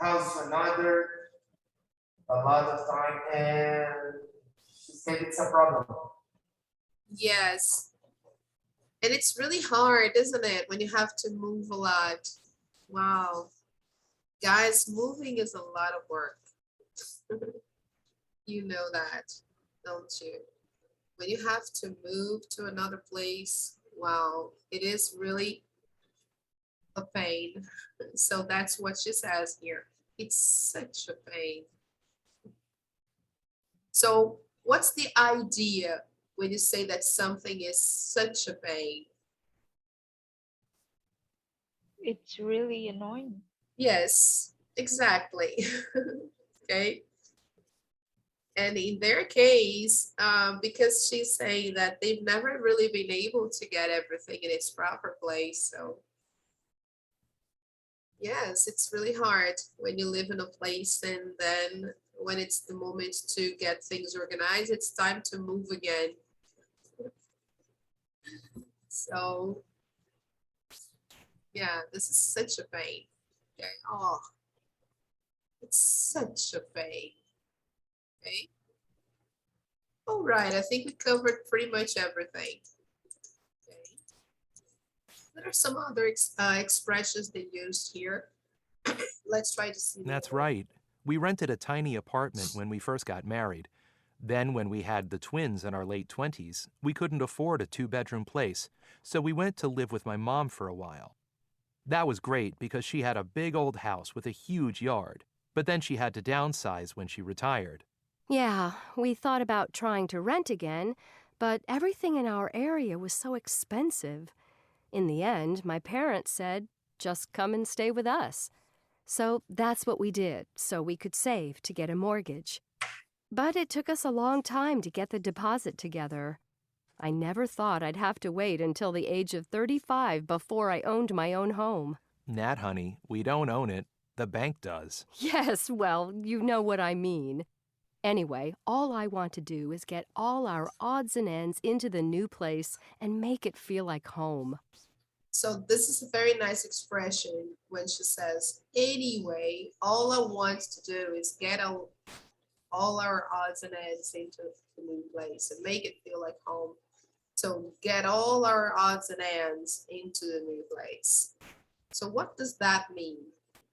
house to another a lot of time, and she said it's a problem. Yes. And it's really hard, isn't it, when you have to move a lot? Wow. Guys, moving is a lot of work. You know that, don't you? When you have to move to another place, wow, it is really a pain. So that's what she says here. It's such a pain. So what's the idea when you say that something is such a pain? It's really annoying. Yes, exactly. Okay. And in their case, because she's saying that they've never really been able to get everything in its proper place. So yes, it's really hard when you live in a place and then when it's the moment to get things organized, it's time to move again. So yeah, this is such a pain. Okay. Oh, it's such a pain. Okay. All right, I think we covered pretty much everything. Okay. What are some other expressions they used here? Let's try to see. That's right. We rented a tiny apartment when we first got married. Then, when we had the twins in our late 20s, we couldn't afford a two-bedroom place, so we went to live with my mom for a while. That was great because she had a big old house with a huge yard, but then she had to downsize when she retired. Yeah, we thought about trying to rent again, but everything in our area was so expensive. In the end, my parents said, just come and stay with us. So that's what we did, so we could save to get a mortgage. But it took us a long time to get the deposit together. I never thought I'd have to wait until the age of 35 before I owned my own home. Nat, honey, we don't own it. The bank does. Yes, well, you know what I mean. Anyway, all I want to do is get all our odds and ends into the new place and make it feel like home. So this is a very nice expression when she says, anyway, all I want to do is get all our odds and ends into the new place and make it feel like home. So get all our odds and ends into the new place. So what does that mean?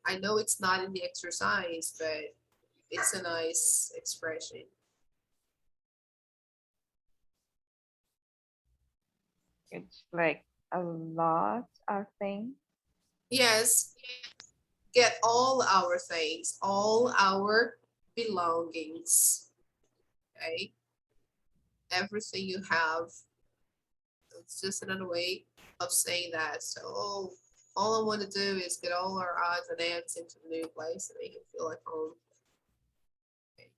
I know it's not in the exercise, but it's a nice expression. It's like a lot of things. Yes, get all our things, all our belongings, okay? Everything you have. It's just another way of saying that. So all I want to do is get all our odds and ends into the new place and make it feel like home. Okay.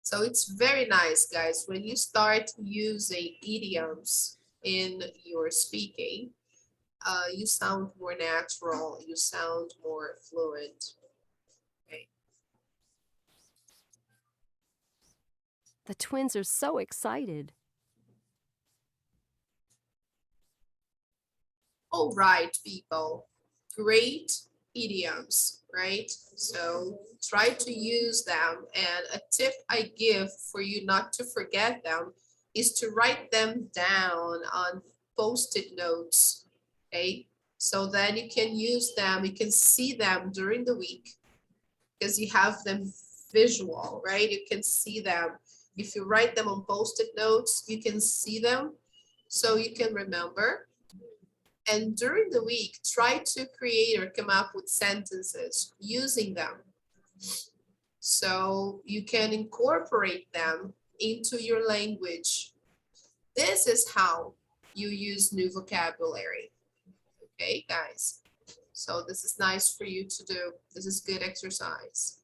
So it's very nice, guys, when you start using idioms in your speaking, you sound more natural, you sound more fluent. Okay. The twins are so excited. All right, people, great idioms, right? So try to use them. And a tip I give for you not to forget them is to write them down on post-it notes, okay? So then you can use them, you can see them during the week because you have them visual, right? You can see them. If you write them on post-it notes, you can see them so you can remember. And during the week, try to create or come up with sentences using them. So you can incorporate them into your language. This is how you use new vocabulary. Okay, guys. So this is nice for you to do. This is good exercise.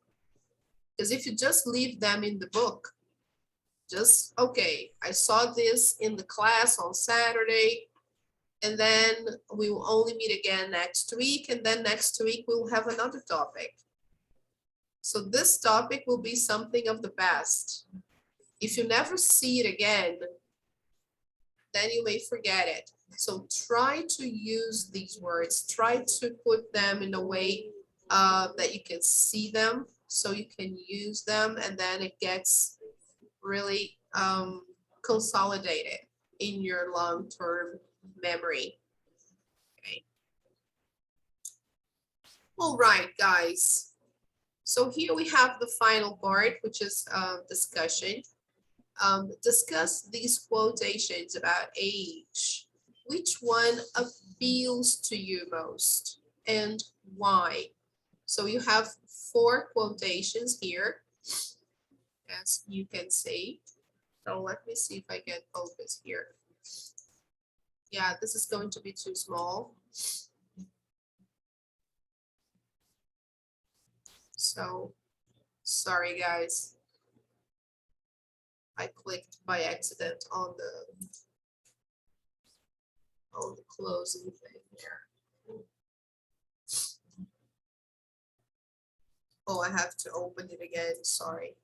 Because if you just leave them in the book, just, okay, I saw this in the class on Saturday, and then we will only meet again next week, and then next week we'll have another topic. So this topic will be something of the past. If you never see it again, then you may forget it. So try to use these words, try to put them in a way that you can see them, so you can use them, and then it gets really consolidated in your long-term memory. Okay. All right, guys. So here we have the final part, which is discussion. Discuss these quotations about age. Which one appeals to you most and why? So you have 4 quotations here, as you can see. So let me see if I can focus here. Yeah, this is going to be too small. So sorry, guys. I clicked by accident on the closing thing there. Oh, I have to open it again, sorry.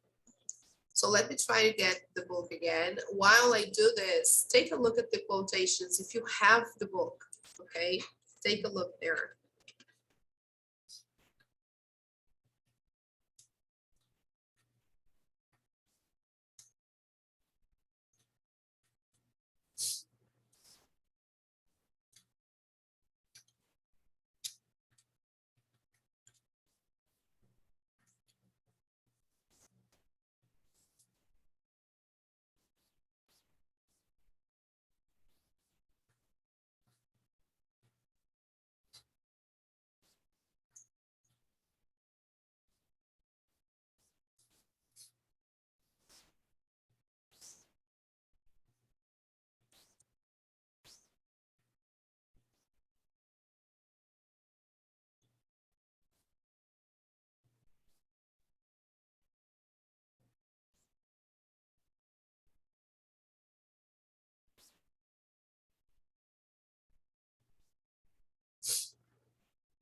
So let me try to get the book again. While I do this, take a look at the quotations. If you have the book, okay, take a look there.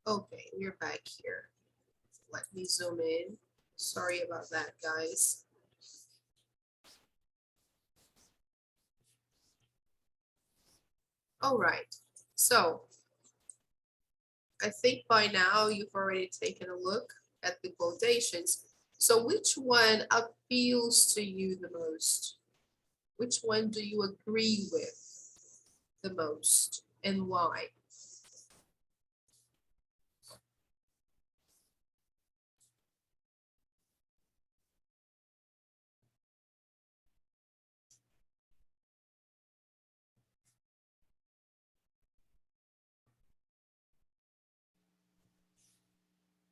Okay, we're back here. Let me zoom in. Sorry about that, guys. All right, so I think by now you've already taken a look at the quotations. So which one appeals to you the most? Which one do you agree with the most and why?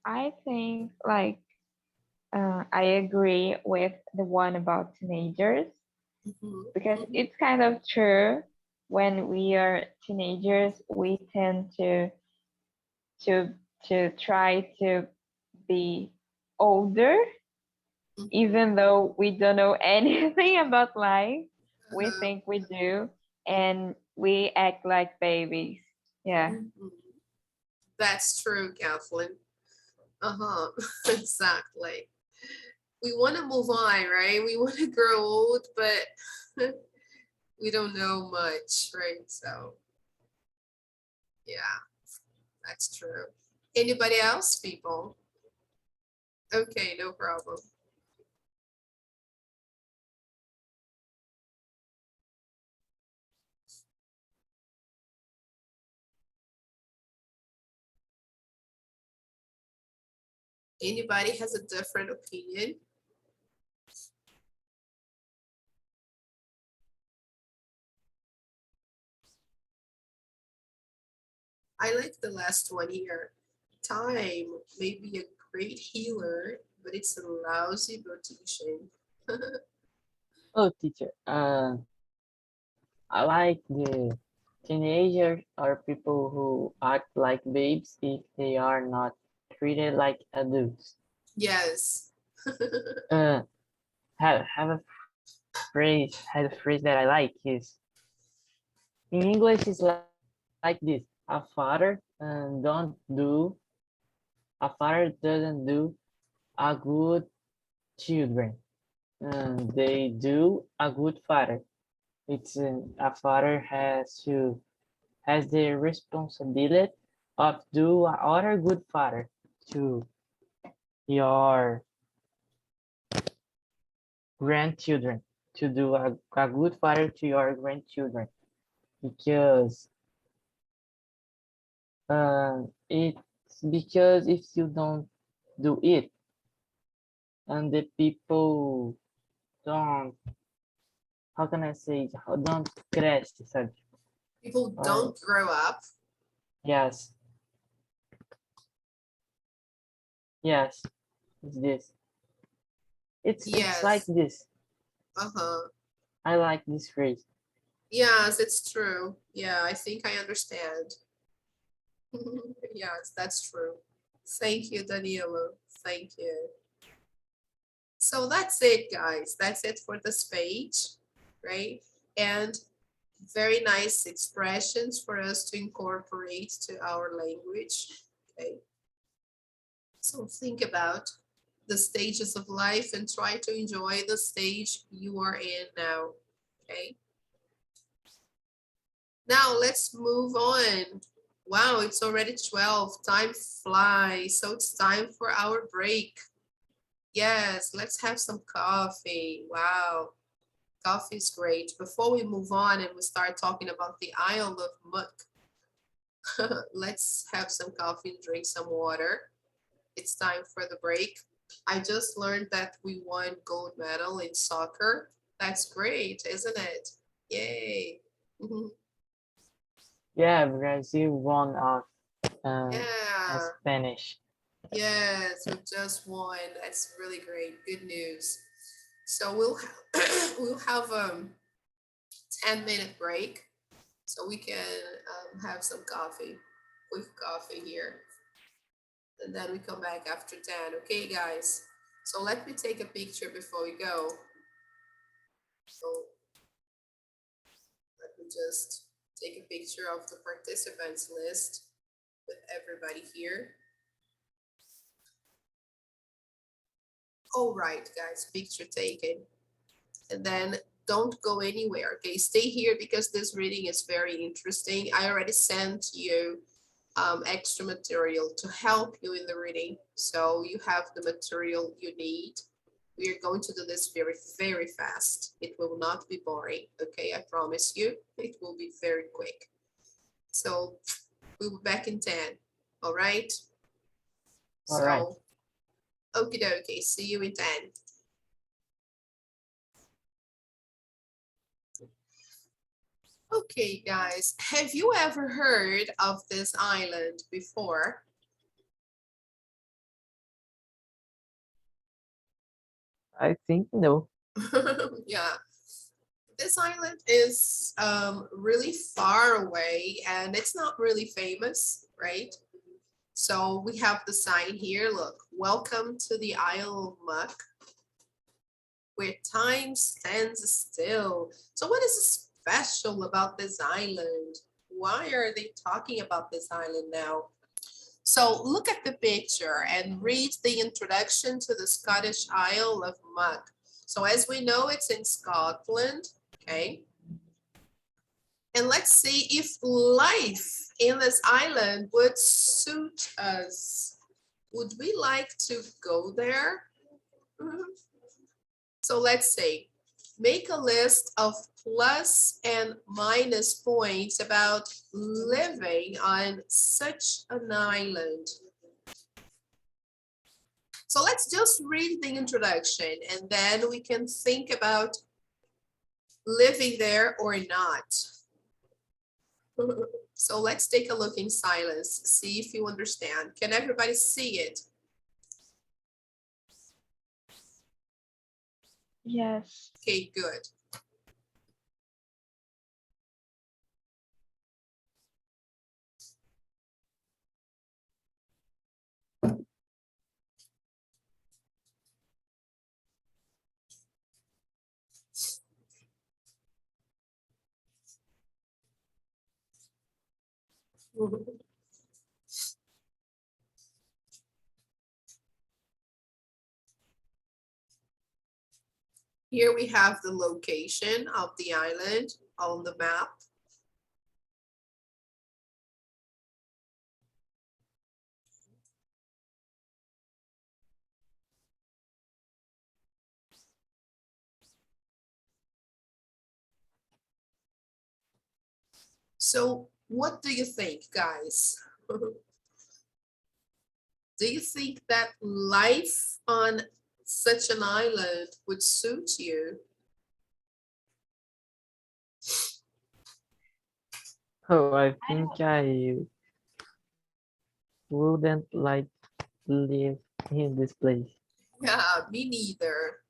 I think like I agree with the one about teenagers because it's kind of true. When we are teenagers, we tend to to try to be older, even though we don't know anything about life. We think we do, and we act like babies. Yeah. That's true, Kathleen. Uh-huh. Exactly. We want to move on, right? We want to grow old, but we don't know much, right? So, yeah, that's true. Anybody else, people? Okay, no problem. Anybody has a different opinion? I like the last one here. Time may be a great healer, but it's a lousy beautician. Oh, teacher. I like the teenagers are people who act like babes if they are not treated like adults. Yes. Have a phrase that I like is in English is like this. A father doesn't do a good children. They do a good father. It's a father has the responsibility of do other good father to your grandchildren, to do a good father to your grandchildren, because it's because if you don't do it and the people don't, how can I say, don't crash, sabe? People don't grow up. Yes. Yes, it's this. It's like this. Uh-huh. I like this phrase. Yes, it's true. Yeah, I think I understand. Yes, that's true. Thank you, Danilo. Thank you. So that's it, guys. That's it for this page, right? And very nice expressions for us to incorporate to our language. Okay. So think about the stages of life and try to enjoy the stage you are in now. Okay. Now let's move on. Wow, it's already 12. Time flies. So it's time for our break. Yes, let's have some coffee. Wow, coffee is great. Before we move on and we start talking about the Isle of Muck, let's have some coffee and drink some water. It's time for the break. I just learned that we won gold medal in soccer. That's great, isn't it? Yay. Yeah, Brazil won of Yeah. Spanish. Yes, we just won. That's really great. Good news. So we'll have a 10-minute break so we can have some coffee, quick coffee here. And then we come back after 10. Okay, guys? So let me take a picture before we go. So let me just take a picture of the participants list with everybody here. All right, guys, picture taken. And then don't go anywhere, okay? Stay here because this reading is very interesting. I already sent you extra material to help you in the reading. So you have the material you need. We are going to do this very, very fast. It will not be boring, okay? I promise you, it will be very quick. So we'll be back in 10, all right? All right. Okie dokie, see you in 10. Okay, guys, have you ever heard of this island before? I think no. Yeah. This island is really far away and it's not really famous, right? So we have the sign here, look, welcome to the Isle of Muck, where time stands still. So what is special about this island? Why are they talking about this island now? So look at the picture and read the introduction to the Scottish Isle of Muck. So as we know, it's in Scotland, okay? And let's see if life in this island would suit us. Would we like to go there? So let's say, make a list of plus and minus points about living on such an island. So let's just read the introduction and then we can think about living there or not. So let's take a look in silence, see if you understand. Can everybody see it? Yes. Okay, good. Here we have the location of the island on the map. So what do you think, guys? Do you think that life on such an island would suit you? Oh, I think I wouldn't like to live in this place. Yeah, me neither.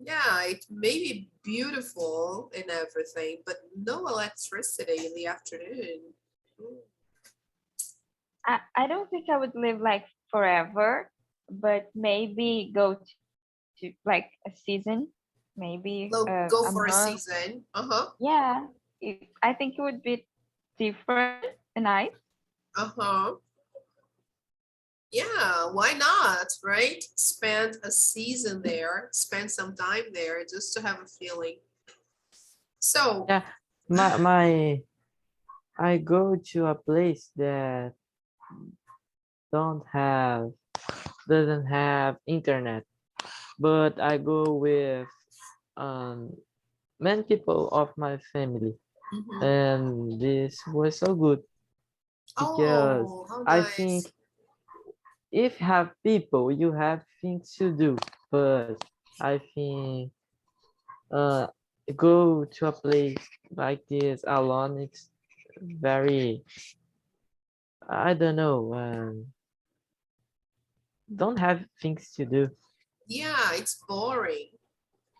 Yeah, it may be beautiful and everything, but no electricity in the afternoon. I don't think I would live like forever, but maybe go to like a season, maybe Go a for a month. season. Uh-huh. Yeah, I think it would be different and nice. Uh-huh. Yeah, why not, right? Spend a season there, spend some time there just to have a feeling. So Yeah, I go to a place that doesn't have internet, but I go with many people of my family, and this was so good because how I nice. think if have people, you have things to do, but I think go to a place like this alone, it's very, I don't know, don't have things to do. Yeah, it's boring.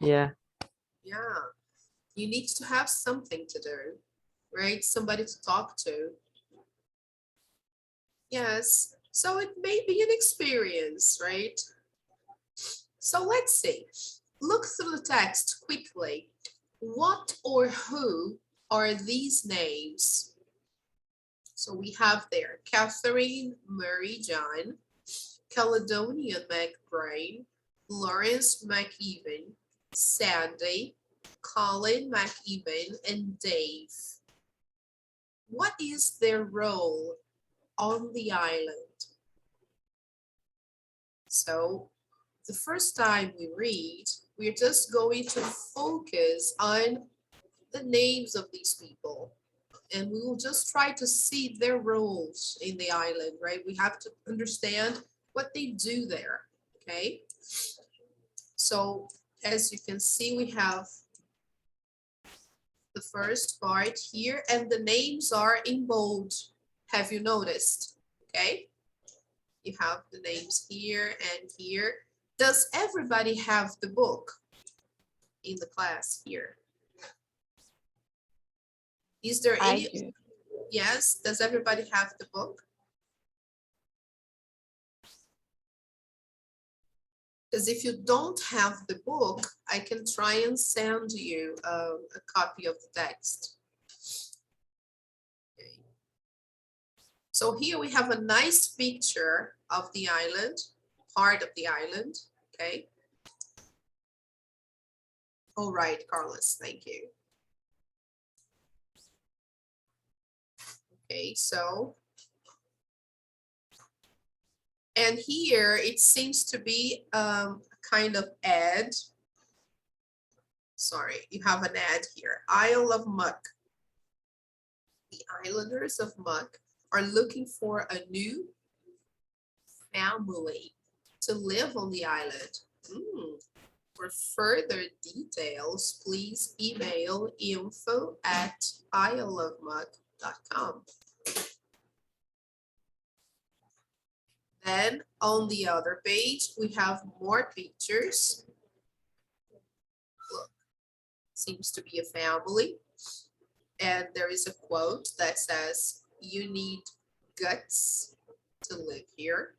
Yeah. Yeah, you need to have something to do, right? Somebody to talk to. Yes, so it may be an experience, right? So let's see. Look through the text quickly. What or who are these names? So we have there Catherine Murray John, Caledonian McBrain, Lawrence McEwen, Sandy, Colin McEwen, and Dave. What is their role on the island? So the first time we read, we're just going to focus on the names of these people. And we will just try to see their roles in the island, right? We have to understand what they do there, okay? So as you can see, we have the first part here, and the names are in bold. Have you noticed? Okay. You have the names here and here. Does everybody have the book in the class here? Is there I any? do. Yes, does everybody have the book? Because if you don't have the book, I can try and send you a copy of the text. Okay. So here we have a nice picture of the island, part of the island, okay? All right, Carlos, thank you. Okay, so, and here it seems to be a kind of ad. Sorry, you have an ad here. Isle of Muck. The islanders of Muck are looking for a new family to live on the island. For further details, please email info@isleofmuck.com. Then on the other page, we have more pictures. Look, seems to be a family. And there is a quote that says, "You need guts to live here."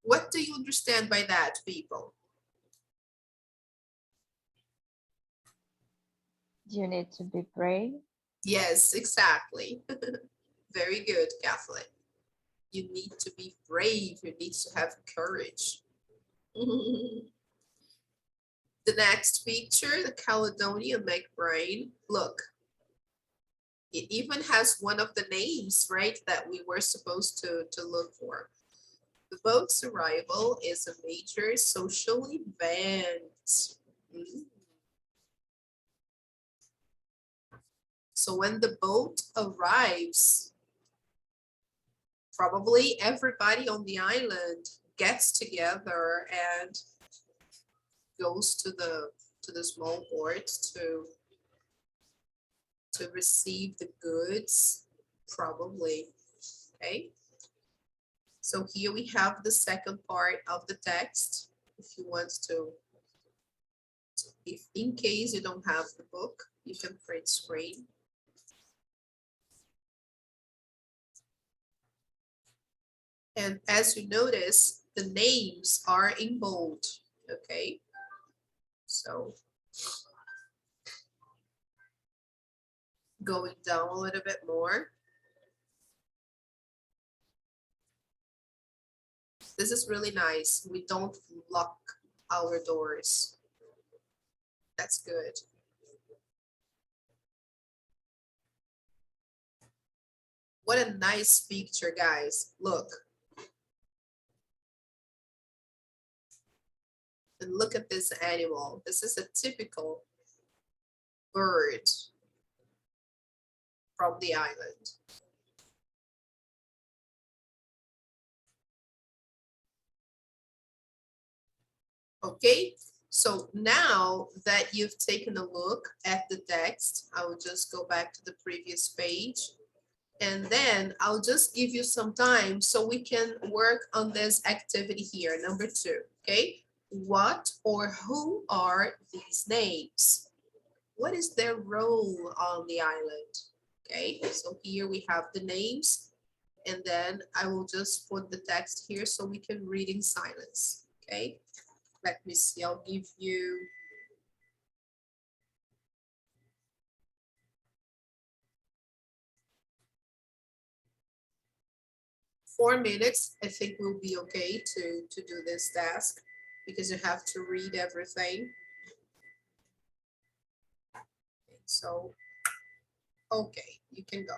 What do you understand by that, people? You need to be brave. Yes, exactly. Very good, Kathleen. You need to be brave. You need to have courage. The next picture, the Caledonian McBrain. Look, it even has one of the names, right, that we were supposed to look for. The boat's arrival is a major social event. So when the boat arrives, probably everybody on the island gets together and goes to the small port to receive the goods, probably. Okay. So here we have the second part of the text. If you want to, if in case you don't have the book, you can print screen. And as you notice, the names are in bold, okay? So going down a little bit more. This is really nice. We don't lock our doors. That's good. What a nice picture, guys. Look. And look at this animal. This is a typical bird from the island. Okay, so now that you've taken a look at the text, I will just go back to the previous page. And then I'll just give you some time so we can work on this activity here, number 2, okay? What or who are these names? What is their role on the island? Okay, so here we have the names, and then I will just put the text here so we can read in silence, okay? Let me see, I'll give you four minutes. I think we'll be okay to do this task because you have to read everything. Okay, so, okay, you can go.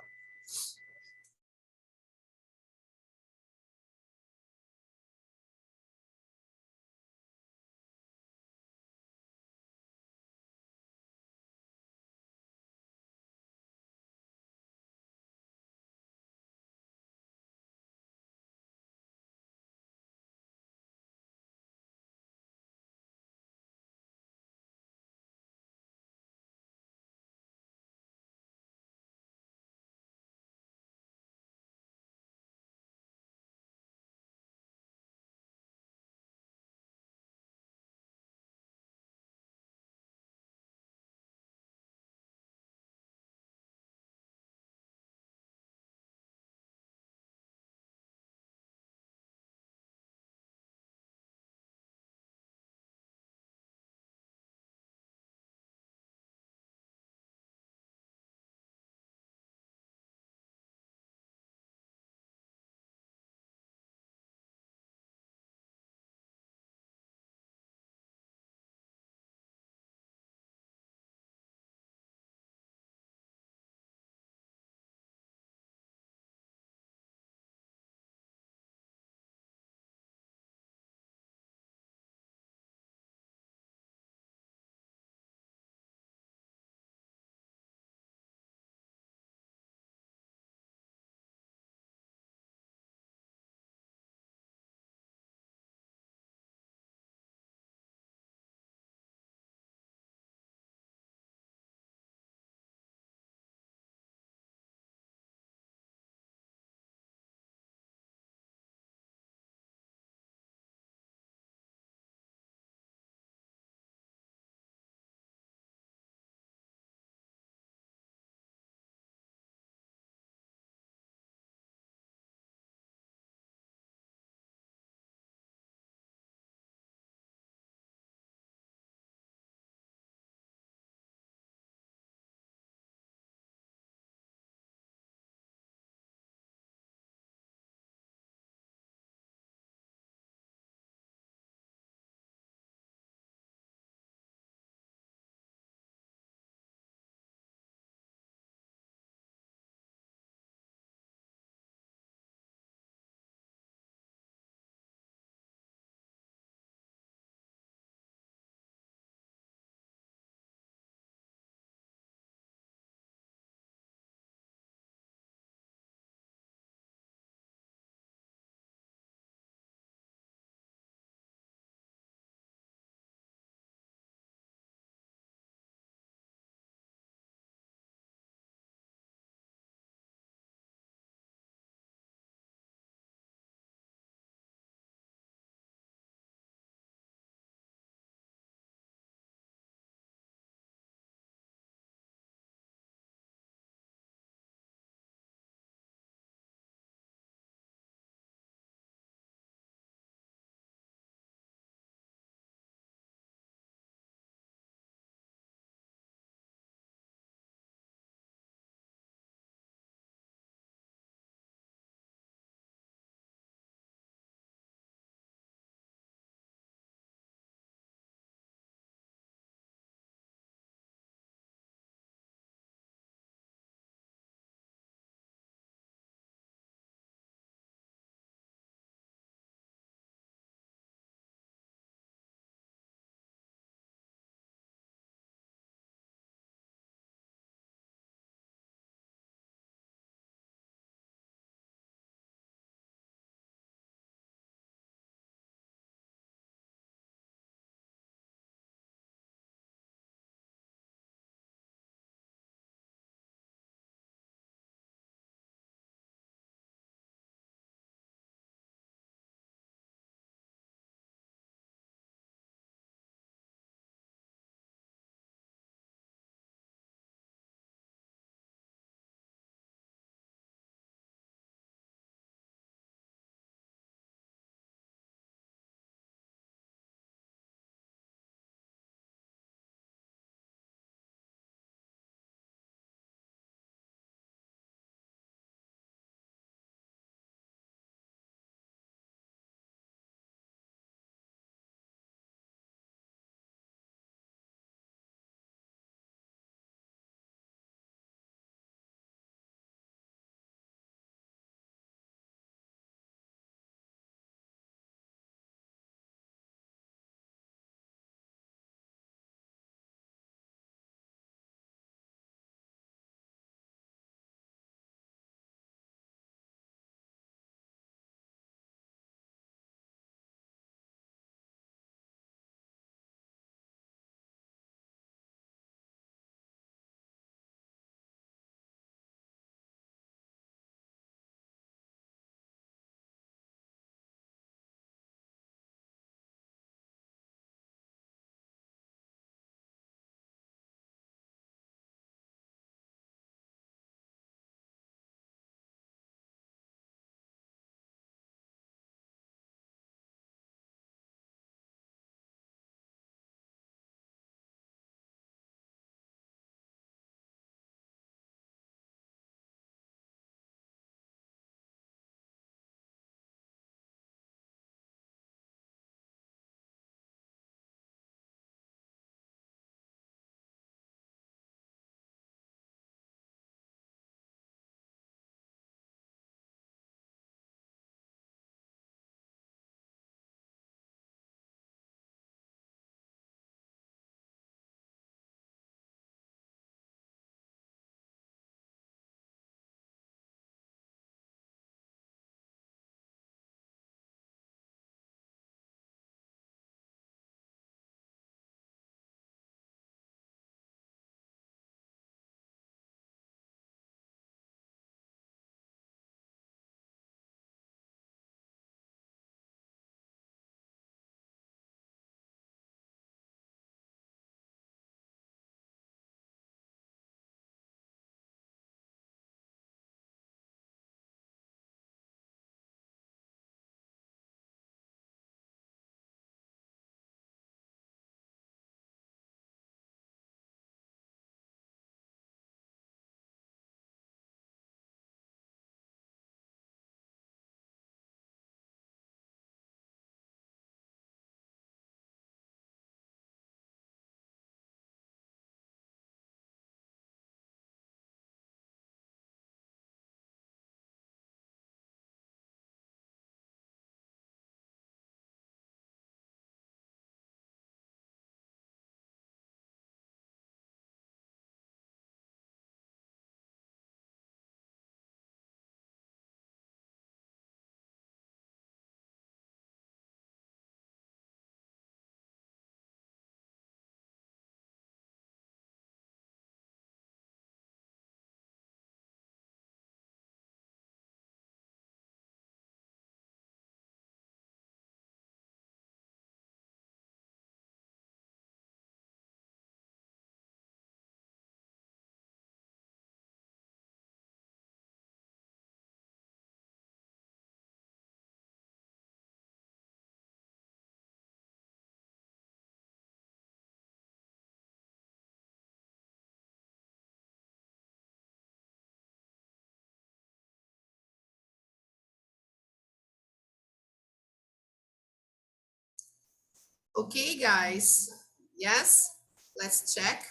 Okay, guys. Yes, let's check.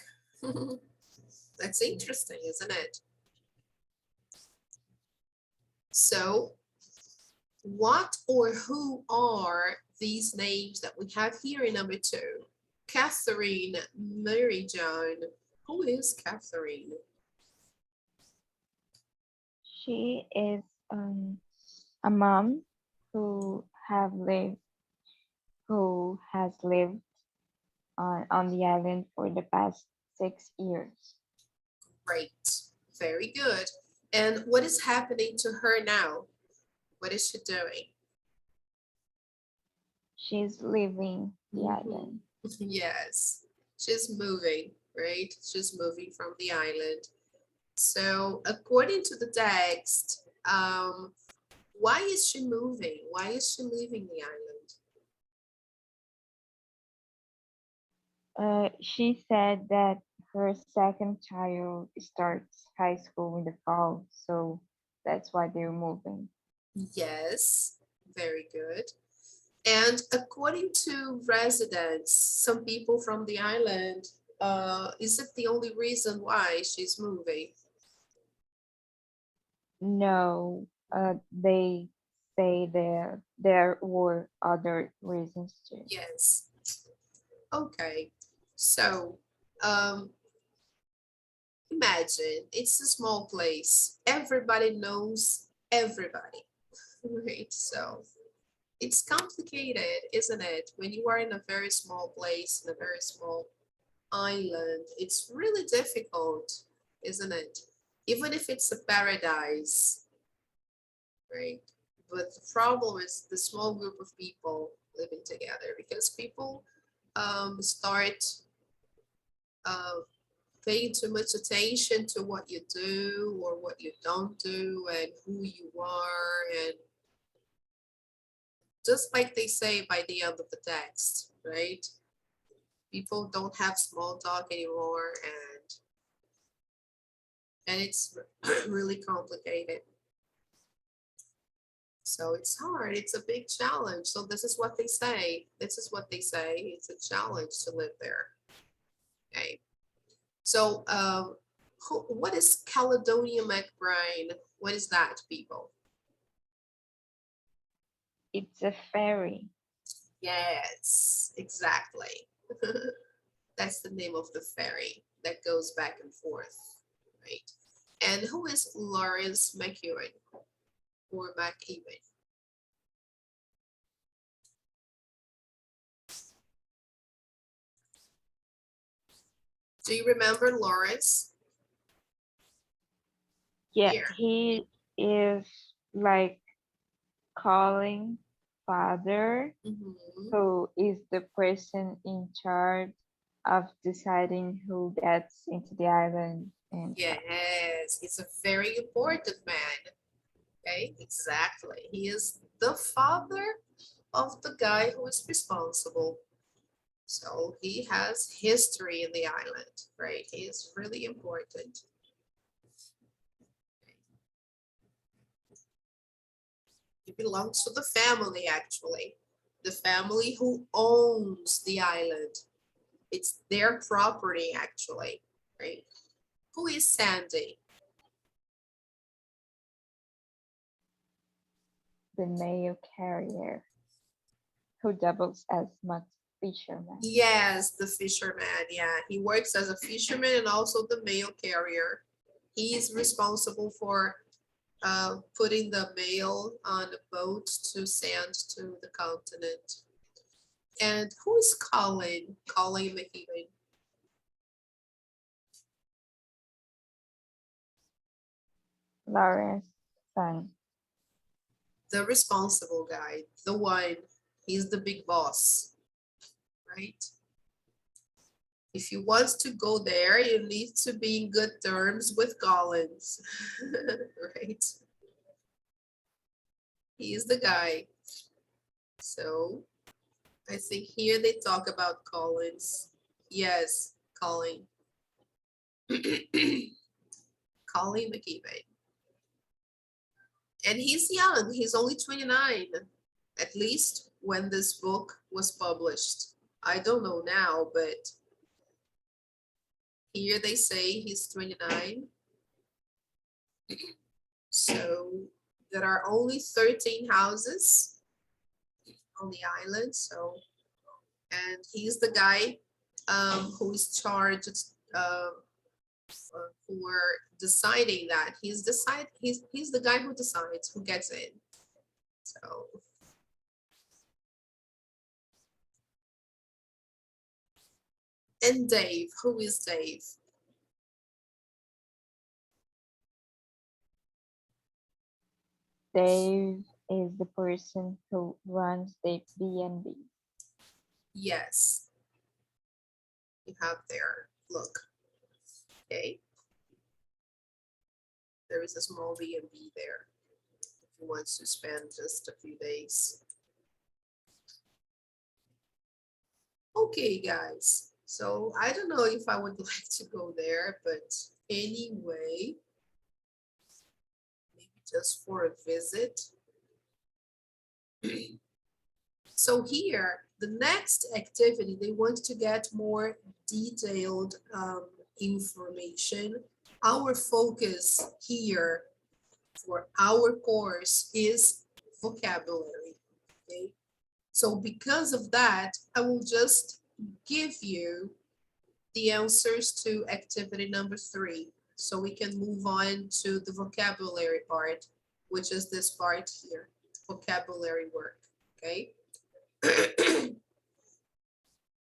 That's interesting, isn't it? So, what or who are these names that we have here in number 2? Catherine, Mary John. Who is Catherine? She is a mom who has lived on the island for the past 6 years. Great, very good. And what is happening to her now? What is she doing? She's leaving the island. Yes, she's moving, right? She's moving from the island. So according to the text, why is she moving? Why is she leaving the island? She said that her second child starts high school in the fall, so that's why they're moving. Yes, very good. And according to residents, some people from the island, is it the only reason why she's moving? No, they say there were other reasons too. Yes. Okay. So, imagine it's a small place. Everybody knows everybody, right? So it's complicated, isn't it? When you are in a very small place, in a very small island, it's really difficult, isn't it? Even if it's a paradise, right? But the problem is the small group of people living together, because people start paying too much attention to what you do or what you don't do and who you are. And just like they say by the end of the text, right? People don't have small talk anymore, and it's really complicated. So it's hard. It's a big challenge. So this is what they say. This is what they say. It's a challenge to live there. Okay. So what is Caledonia McBride? What is that, people? It's a ferry. Yes, exactly. That's the name of the ferry that goes back and forth, right? And who is Lawrence McEwen or McEwen? Do you remember Lawrence? Yeah, Here. he is like calling father, who is the person in charge of deciding who gets into the island. And Yes, he's a very important man. Okay, exactly. He is the father of the guy who is responsible. So he has history in the island, right? He is really important. He belongs to the family, actually. The family who owns the island. It's their property, actually, right? Who is Sandy? the mail carrier, who doubles as much fisherman. Yes, the fisherman. Yeah, he works as a fisherman and also the mail carrier. He is responsible for putting the mail on the boat to send to the continent. And who is Colin? Colin McEwen. Lawrence son. The responsible guy, the one, he's the big boss, right? If you want to go there, you need to be in good terms with Collins, right? He is the guy. So I think here they talk about Collins. Yes, Colin. Colin McEwen. And he's young, he's only 29, at least when this book was published. I don't know now, but here they say he's 29. So there are only 13 houses on the island. So, and he's the guy who is charged for deciding that. He's the guy who decides who gets in. So. And Dave, who is Dave? Dave is the person who runs the B&B. Yes. You have there, look. Okay. There is a small B&B there. If you want to spend just a few days. Okay, guys. So I don't know if I would like to go there, but anyway, maybe just for a visit. So here, the next activity, they want to get more detailed information. Our focus here for our course is vocabulary, okay? So because of that, I will just give you the answers to activity number 3. So we can move on to the vocabulary part, which is this part here, vocabulary work, okay?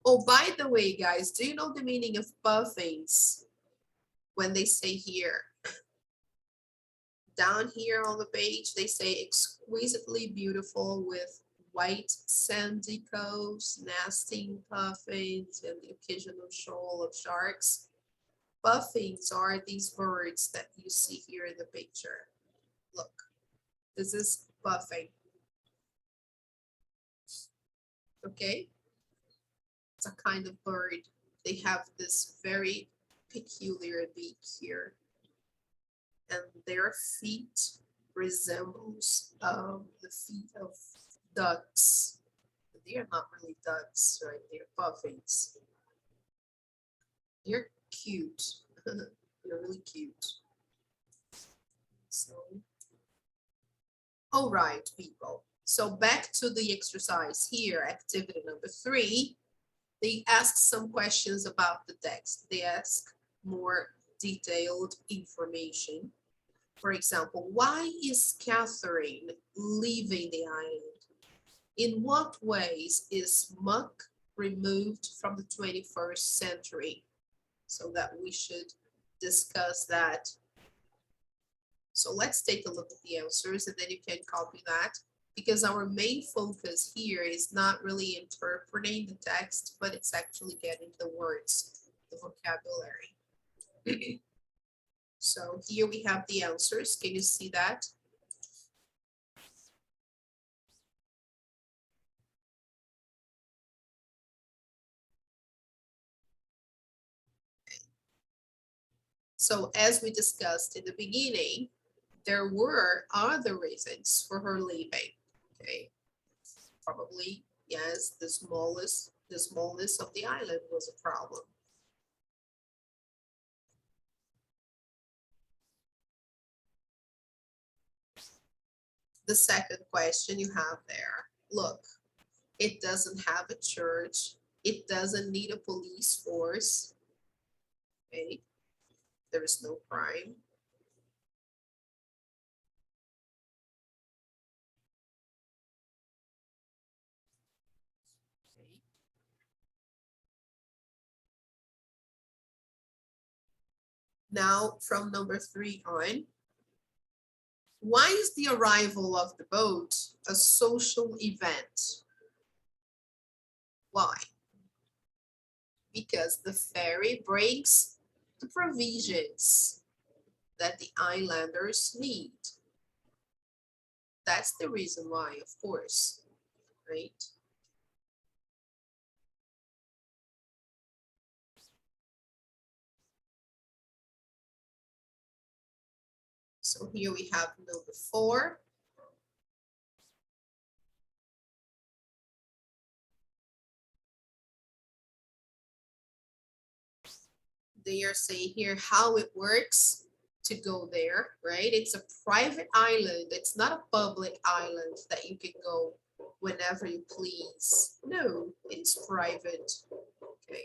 Oh, by the way, guys, do you know the meaning of puffins when they say here? Down here on the page, they say exquisitely beautiful with white sandy coves, nesting puffins, and the occasional shoal of sharks. Puffins are these birds that you see here in the picture. Look, this is puffin. Okay? It's a kind of bird. They have this very peculiar beak here. And their feet resembles the feet of ducks. They are not really ducks, right? They're puffins. They're cute. They're really cute. So, all right, people. So back to the exercise here, activity number 3. They ask some questions about the text. They ask more detailed information. For example, why is Catherine leaving the island? In what ways is muck removed from the 21st century? So that we should discuss that. So let's take a look at the answers and then you can copy that, because our main focus here is not really interpreting the text, but it's actually getting the words, the vocabulary. So here we have the answers. Can you see that? So as we discussed in the beginning, there were other reasons for her leaving. Okay, probably, yes, the smallness of the island was a problem. The second question you have there, look, it doesn't have a church. It doesn't need a police force. Okay, there is no crime. Okay. Now from number 3 on, why is the arrival of the boat a social event? Why? Because the ferry brings the provisions that the islanders need. That's the reason why, of course, right? So here we have number 4. They are saying here how it works to go there, right? It's a private island. It's not a public island that you can go whenever you please. No, it's private. Okay.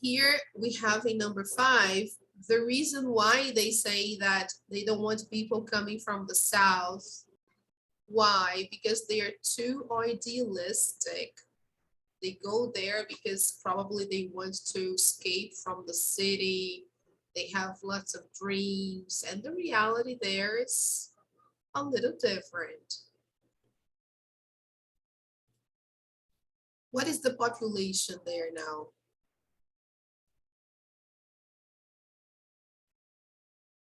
Here we have a number 5. The reason why they say that they don't want people coming from the south. Why? Because they are too idealistic. They go there because probably they want to escape from the city. They have lots of dreams, and the reality there is a little different. What is the population there now?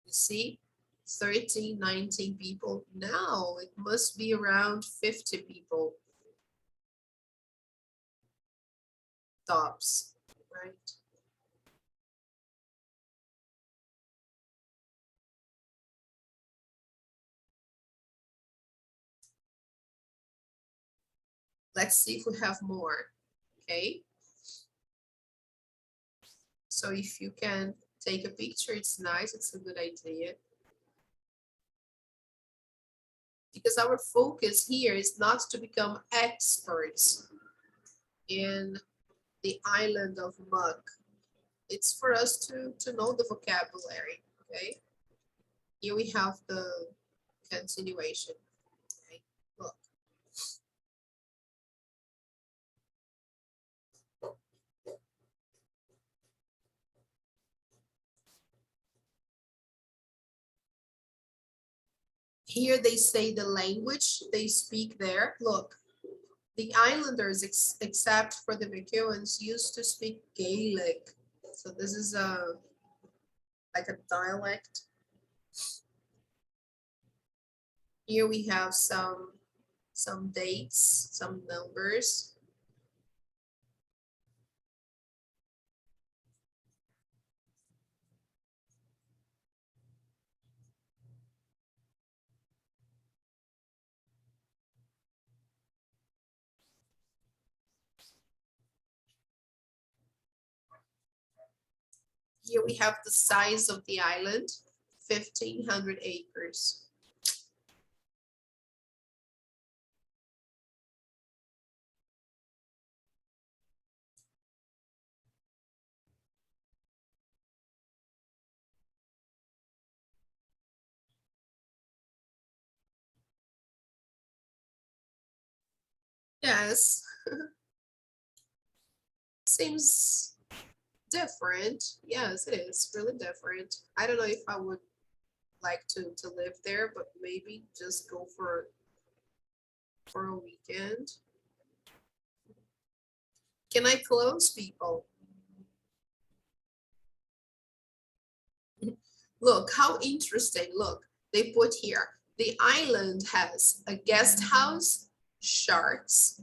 You see, 13, 19 people. Now it must be around 50 people. Tops, right? Let's see if we have more, okay? So if you can take a picture, it's nice, it's a good idea. Because our focus here is not to become experts in the island of Muck. It's for us to know the vocabulary, okay? Here we have the continuation, okay? Look. Here they say the language they speak there. Look, the islanders, except for the McEwens, used to speak Gaelic. So this is like a dialect. Here we have some dates, some numbers. Here we have the size of the island, 1,500 acres. Yes, seems different. Yes, it is really different. I don't know if I would like to live there, but maybe just go for a weekend. Can I close, people? Look, how interesting. Look, they put here, the island has a guest house, sharks,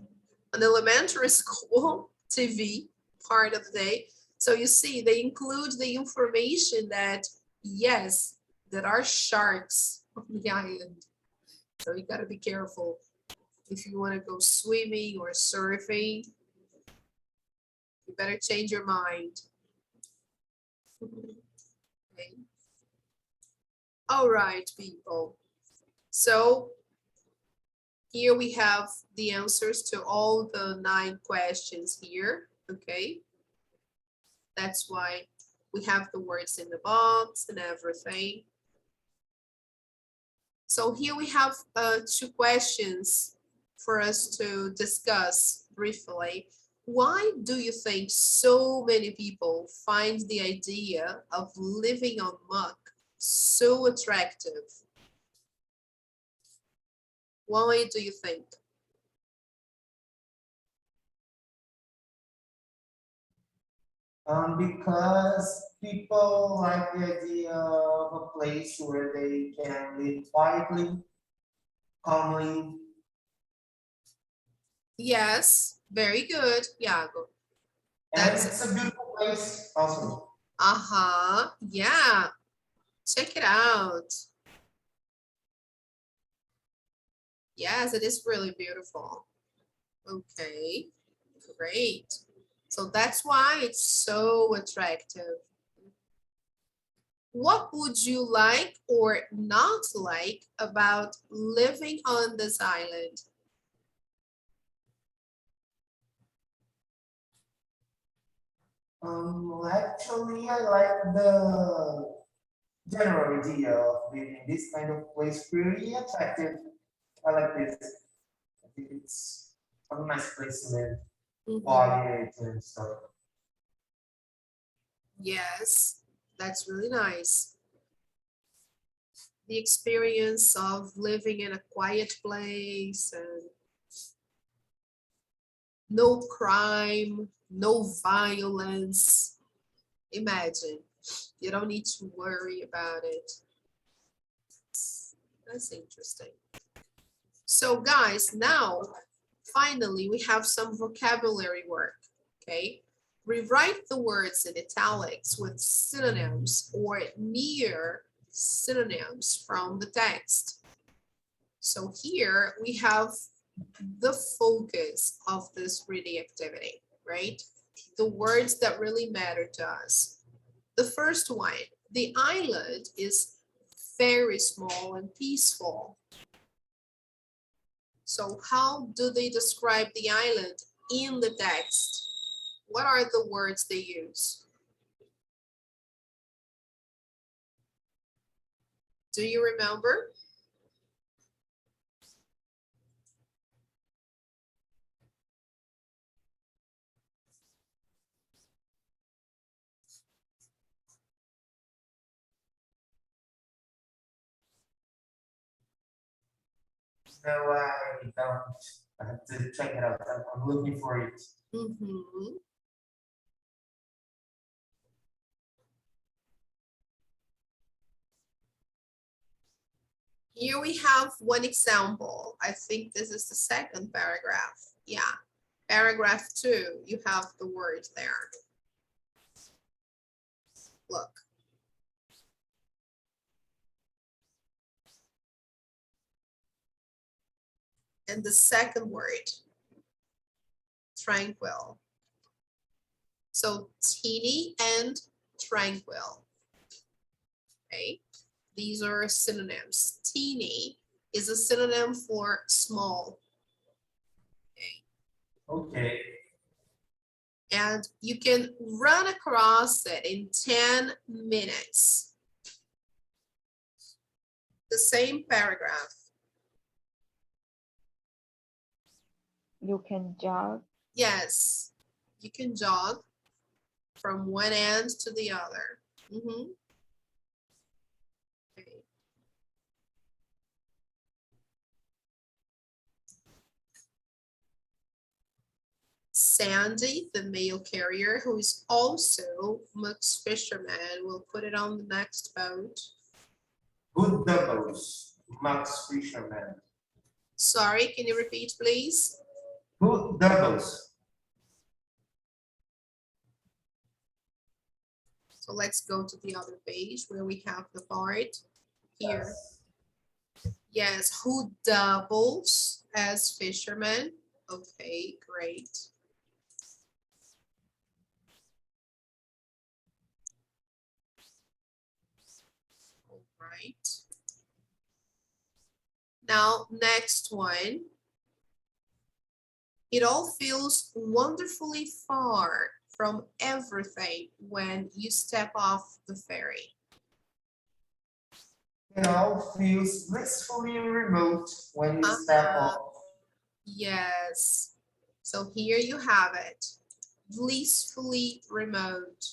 an elementary school, TV, part of the day. So you see, they include the information that, yes, there are sharks on the island. So you gotta be careful if you wanna go swimming or surfing. You better change your mind. Okay. All right, people. So here we have the answers to all the 9 questions here, okay? That's why we have the words in the box and everything. So here we have 2 questions for us to discuss briefly. Why do you think so many people find the idea of living on muck so attractive? Why do you think? Because people like the idea of a place where they can live quietly, calmly. Yes, very good, Iago. And it's a beautiful place also. Uh-huh, yeah. Check it out. Yes, it is really beautiful. Okay, great. So that's why it's so attractive. What would you like or not like about living on this island? Actually, I like the general idea of living in this kind of place, pretty attractive. I like this. I think it's a nice place to live, quiet and stuff. Yes, that's really nice. The experience of living in a quiet place and no crime, no violence. Imagine, you don't need to worry about it. That's interesting. So guys, now finally we have some vocabulary work, okay? Rewrite the words in italics with synonyms or near synonyms from the text. So here we have the focus of this reading activity, right? The words that really matter to us. The first one, the island is very small and peaceful. So how do they describe the island in the text? What are the words they use? Do you remember? No, I don't. I have to check it out. I'm looking for it. Here we have one example. I think this is the second paragraph. Yeah, paragraph 2, you have the word there. Look. And the second word, tranquil. So teeny and tranquil. Okay, these are synonyms. Teeny is a synonym for small. Okay. And you can run across it in 10 minutes. The same paragraph. You can jog. Yes, you can jog from one end to the other. Okay. Sandy, the mail carrier, who is also Muck's fisherman, will put it on the next boat. Good doubles, Max Fisherman. Sorry, can you repeat, please? Good doubles. So let's go to the other page where we have the part here. Yes, who doubles as fisherman? Okay, great. All right. Now, next one. It all feels wonderfully far from everything when you step off the ferry. It all feels blissfully remote when you step off. Yes. So here you have it. Blissfully remote.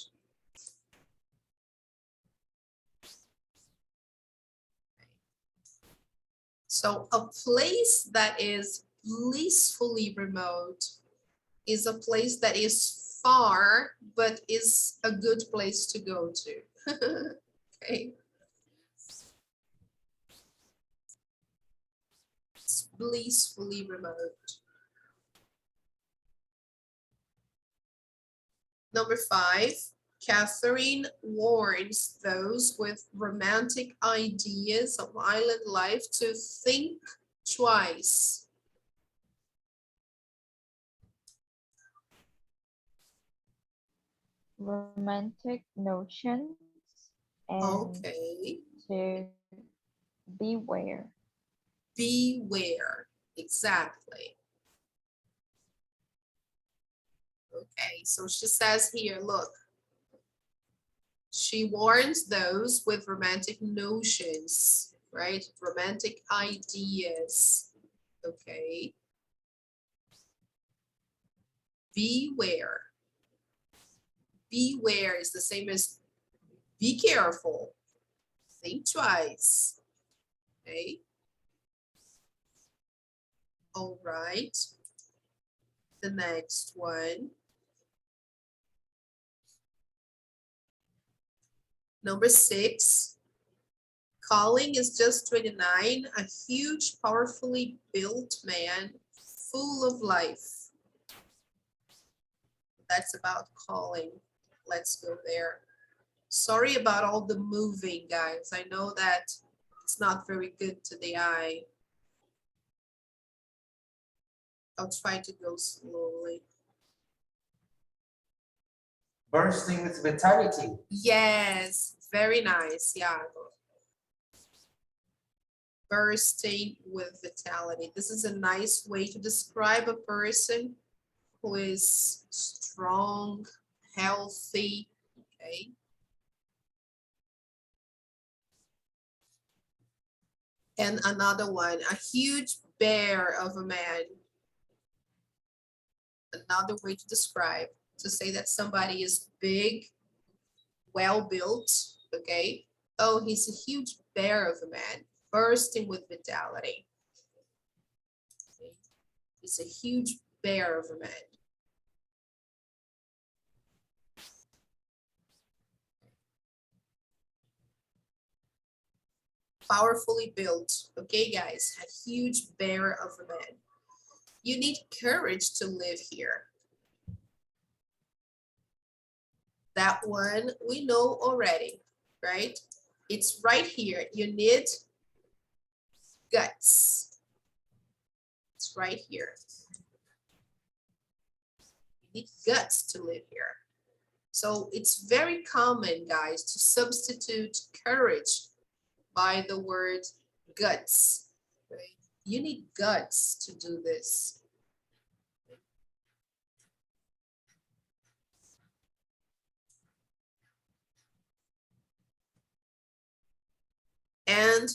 So a place that is blissfully remote is a place that is far, but is a good place to go to. Okay. It's blissfully remote. Number 5, Catherine warns those with romantic ideas of island life to think twice. romantic notions, and Okay. to beware. Beware. Exactly. Okay, so she says here, look, she warns those with romantic notions, right? Romantic ideas. Okay. Beware. Beware is the same as be careful. Think twice. Okay. All right. The next one. Number 6. Colin is just 29, a huge, powerfully built man, full of life. That's about Colin. Let's go there. Sorry about all the moving, guys. I know that it's not very good to the eye. I'll try to go slowly. Bursting with vitality. Yes, very nice, Iago. Bursting with vitality. This is a nice way to describe a person who is strong, healthy, okay? And another one, a huge bear of a man. Another way to describe, to say that somebody is big, well-built, okay? Oh, he's a huge bear of a man, bursting with vitality. Okay. He's a huge bear of a man. Powerfully built, okay, guys? A huge bear of a man. You need courage to live here. That one we know already, right? It's right here. You need guts. It's right here. You need guts to live here. So it's very common, guys, to substitute courage by the word guts. Right? You need guts to do this. And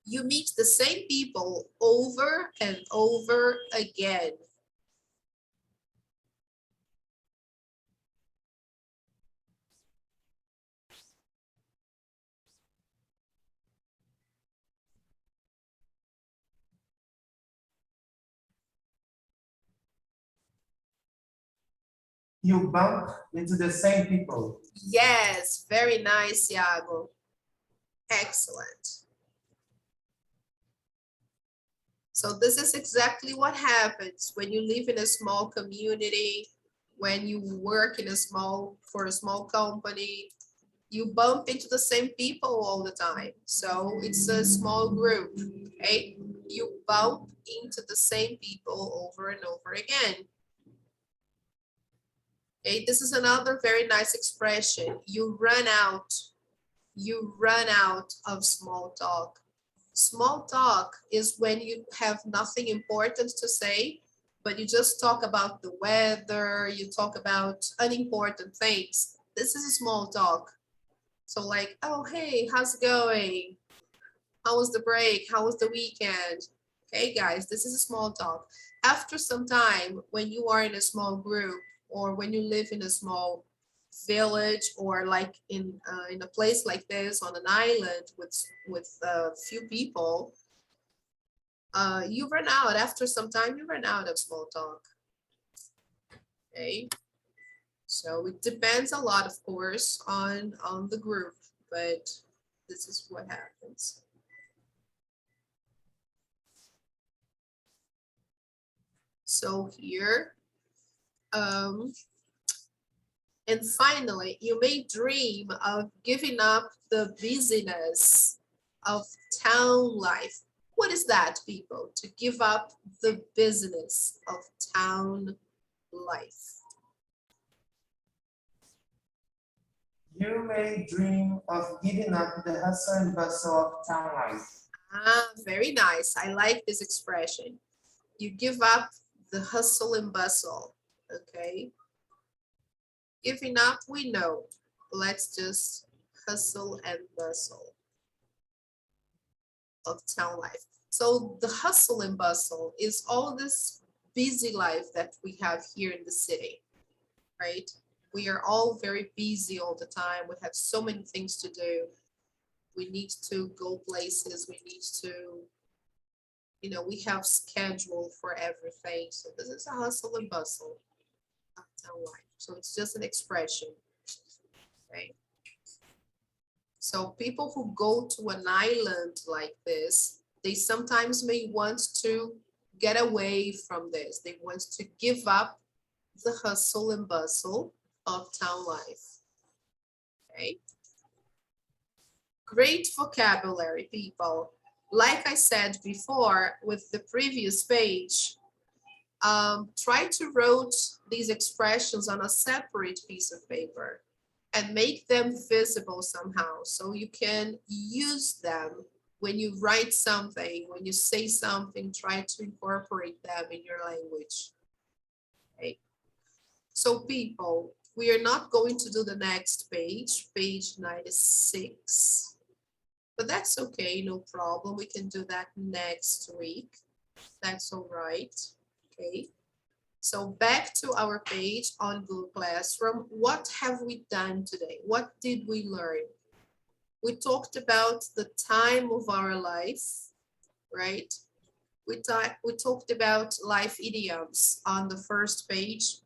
you meet the same people over and over again. You bump into the same people. Yes, very nice, Iago. Excellent. So this is exactly what happens when you live in a small community, when you work in for a small company, you bump into the same people all the time. So it's a small group, okay? You bump into the same people over and over again. Okay, this is another very nice expression. You run out of small talk. Small talk is when you have nothing important to say, but you just talk about the weather, you talk about unimportant things. This is a small talk. So like, oh, hey, how's it going? How was the break? How was the weekend? Okay, guys, this is a small talk. After some time, when you are in a small group or when you live in a small village or like in a place like this on an island with a few people, you run out. After some time, you run out of small talk. Okay, so it depends a lot, of course, on the group, but this is what happens. So here, and finally, you may dream of giving up the busyness of town life. What is that, people? To give up the business of town life. You may dream of giving up the hustle and bustle of town life. Ah, very nice. I like this expression. You give up the hustle and bustle, okay? Giving up, we know. Let's just hustle and bustle of town life. So the hustle and bustle is all this busy life that we have here in the city, right? We are all very busy all the time. We have so many things to do. We need to go places. We need to, you know, we have schedule for everything. So this is a hustle and bustle of town life. So it's just an expression, right? So people who go to an island like this, they sometimes may want to get away from this. They want to give up the hustle and bustle of town life. Okay. Great vocabulary, people. Like I said before with the previous page, try to write these expressions on a separate piece of paper and make them visible somehow so you can use them when you write something, when you say something, try to incorporate them in your language. Okay. So people, we are not going to do the next page, page 96, but that's okay, no problem. We can do that next week. That's all right, okay? So back to our page on Google Classroom. What have we done today? What did we learn? We talked about the time of our life, right? We talked about life idioms on the first page.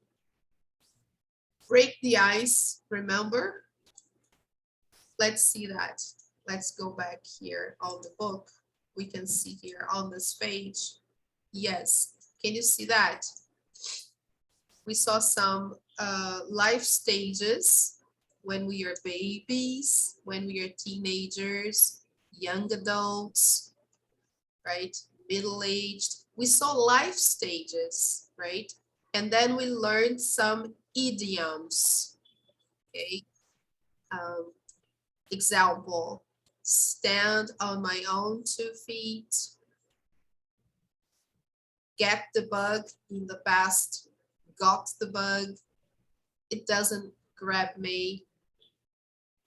Break the ice, remember? Let's see that. Let's go back here on the book. We can see here on this page. Yes, can you see that? We saw some life stages when we are babies, when we are teenagers, young adults, right? Middle-aged. We saw life stages, right? And then we learned some idioms, okay? Example, stand on my own 2 feet, get the bug, in the past, got the bug, it doesn't grab me,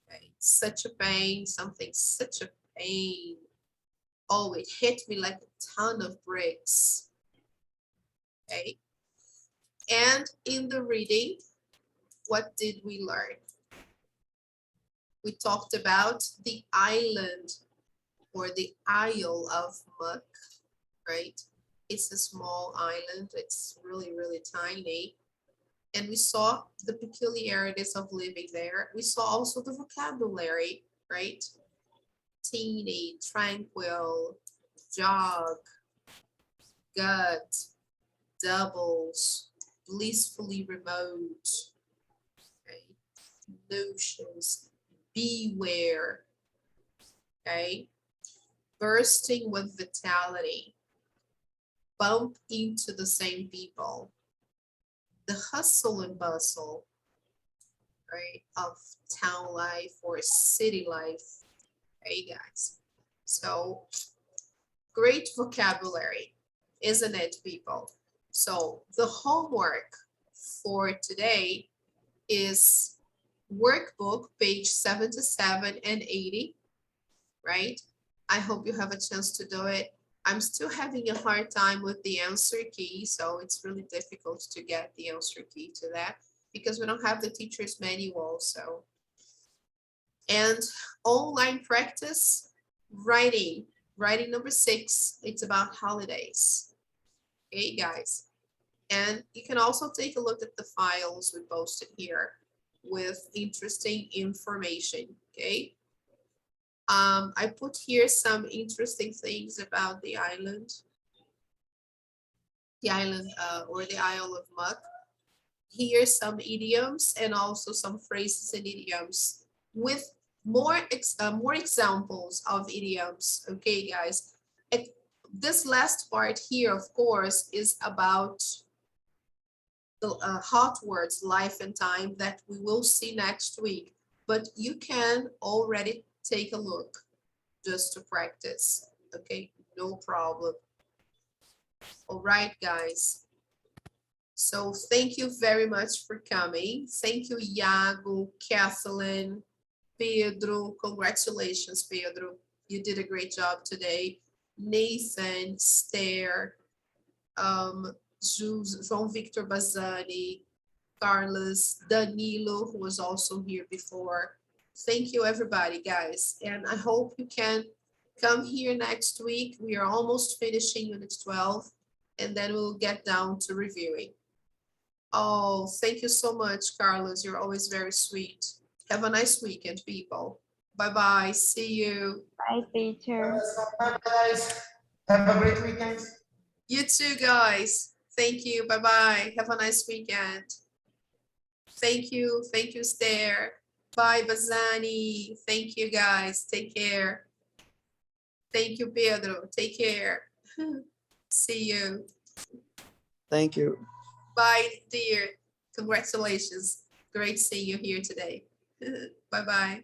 okay. Such a pain, something such a pain. Oh, it hit me like a ton of bricks, okay. And in the reading, what did we learn? We talked about the island or the Isle of Muck, right? It's a small island. It's really, really tiny. And we saw the peculiarities of living there. We saw also the vocabulary, right? Teeny, tranquil, jog, gut, doubles, blissfully remote, okay? Notions, beware, okay? Bursting with vitality, bump into the same people, the hustle and bustle, right, of town life or city life, okay, guys? So great vocabulary, isn't it, people? So the homework for today is workbook page 77 and 80, right? I hope you have a chance to do it. I'm still having a hard time with the answer key, so it's really difficult to get the answer key to that because we don't have the teacher's manual. So, and online practice, writing number 6, it's about holidays. Okay, guys. And you can also take a look at the files we posted here with interesting information, okay? I put here some interesting things about the island or the Isle of Muck. Here's some idioms and also some phrases and idioms with more examples of idioms, okay, guys? And this last part here, of course, is about the hot words, life and time, that we will see next week. but you can already take a look just to practice. Okay, no problem. All right, guys. So thank you very much for coming. Thank you, Iago, Kathleen, Pedro. Congratulations, Pedro. You did a great job today. Nathan, Stair, João Victor Bazzani, Carlos, Danilo, who was also here before. Thank you, everybody, guys. And I hope you can come here next week. We are almost finishing Unit 12, and then we'll get down to reviewing. Oh, thank you so much, Carlos. You're always very sweet. Have a nice weekend, people. Bye-bye. See you. Bye, teacher. Bye, guys. Have a great weekend. You too, guys. Thank you. Bye-bye. Have a nice weekend. Thank you. Thank you, Stair. Bye, Bazzani. Thank you, guys. Take care. Thank you, Pedro. Take care. See you. Thank you. Bye, dear. Congratulations. Great seeing you here today. Bye-bye.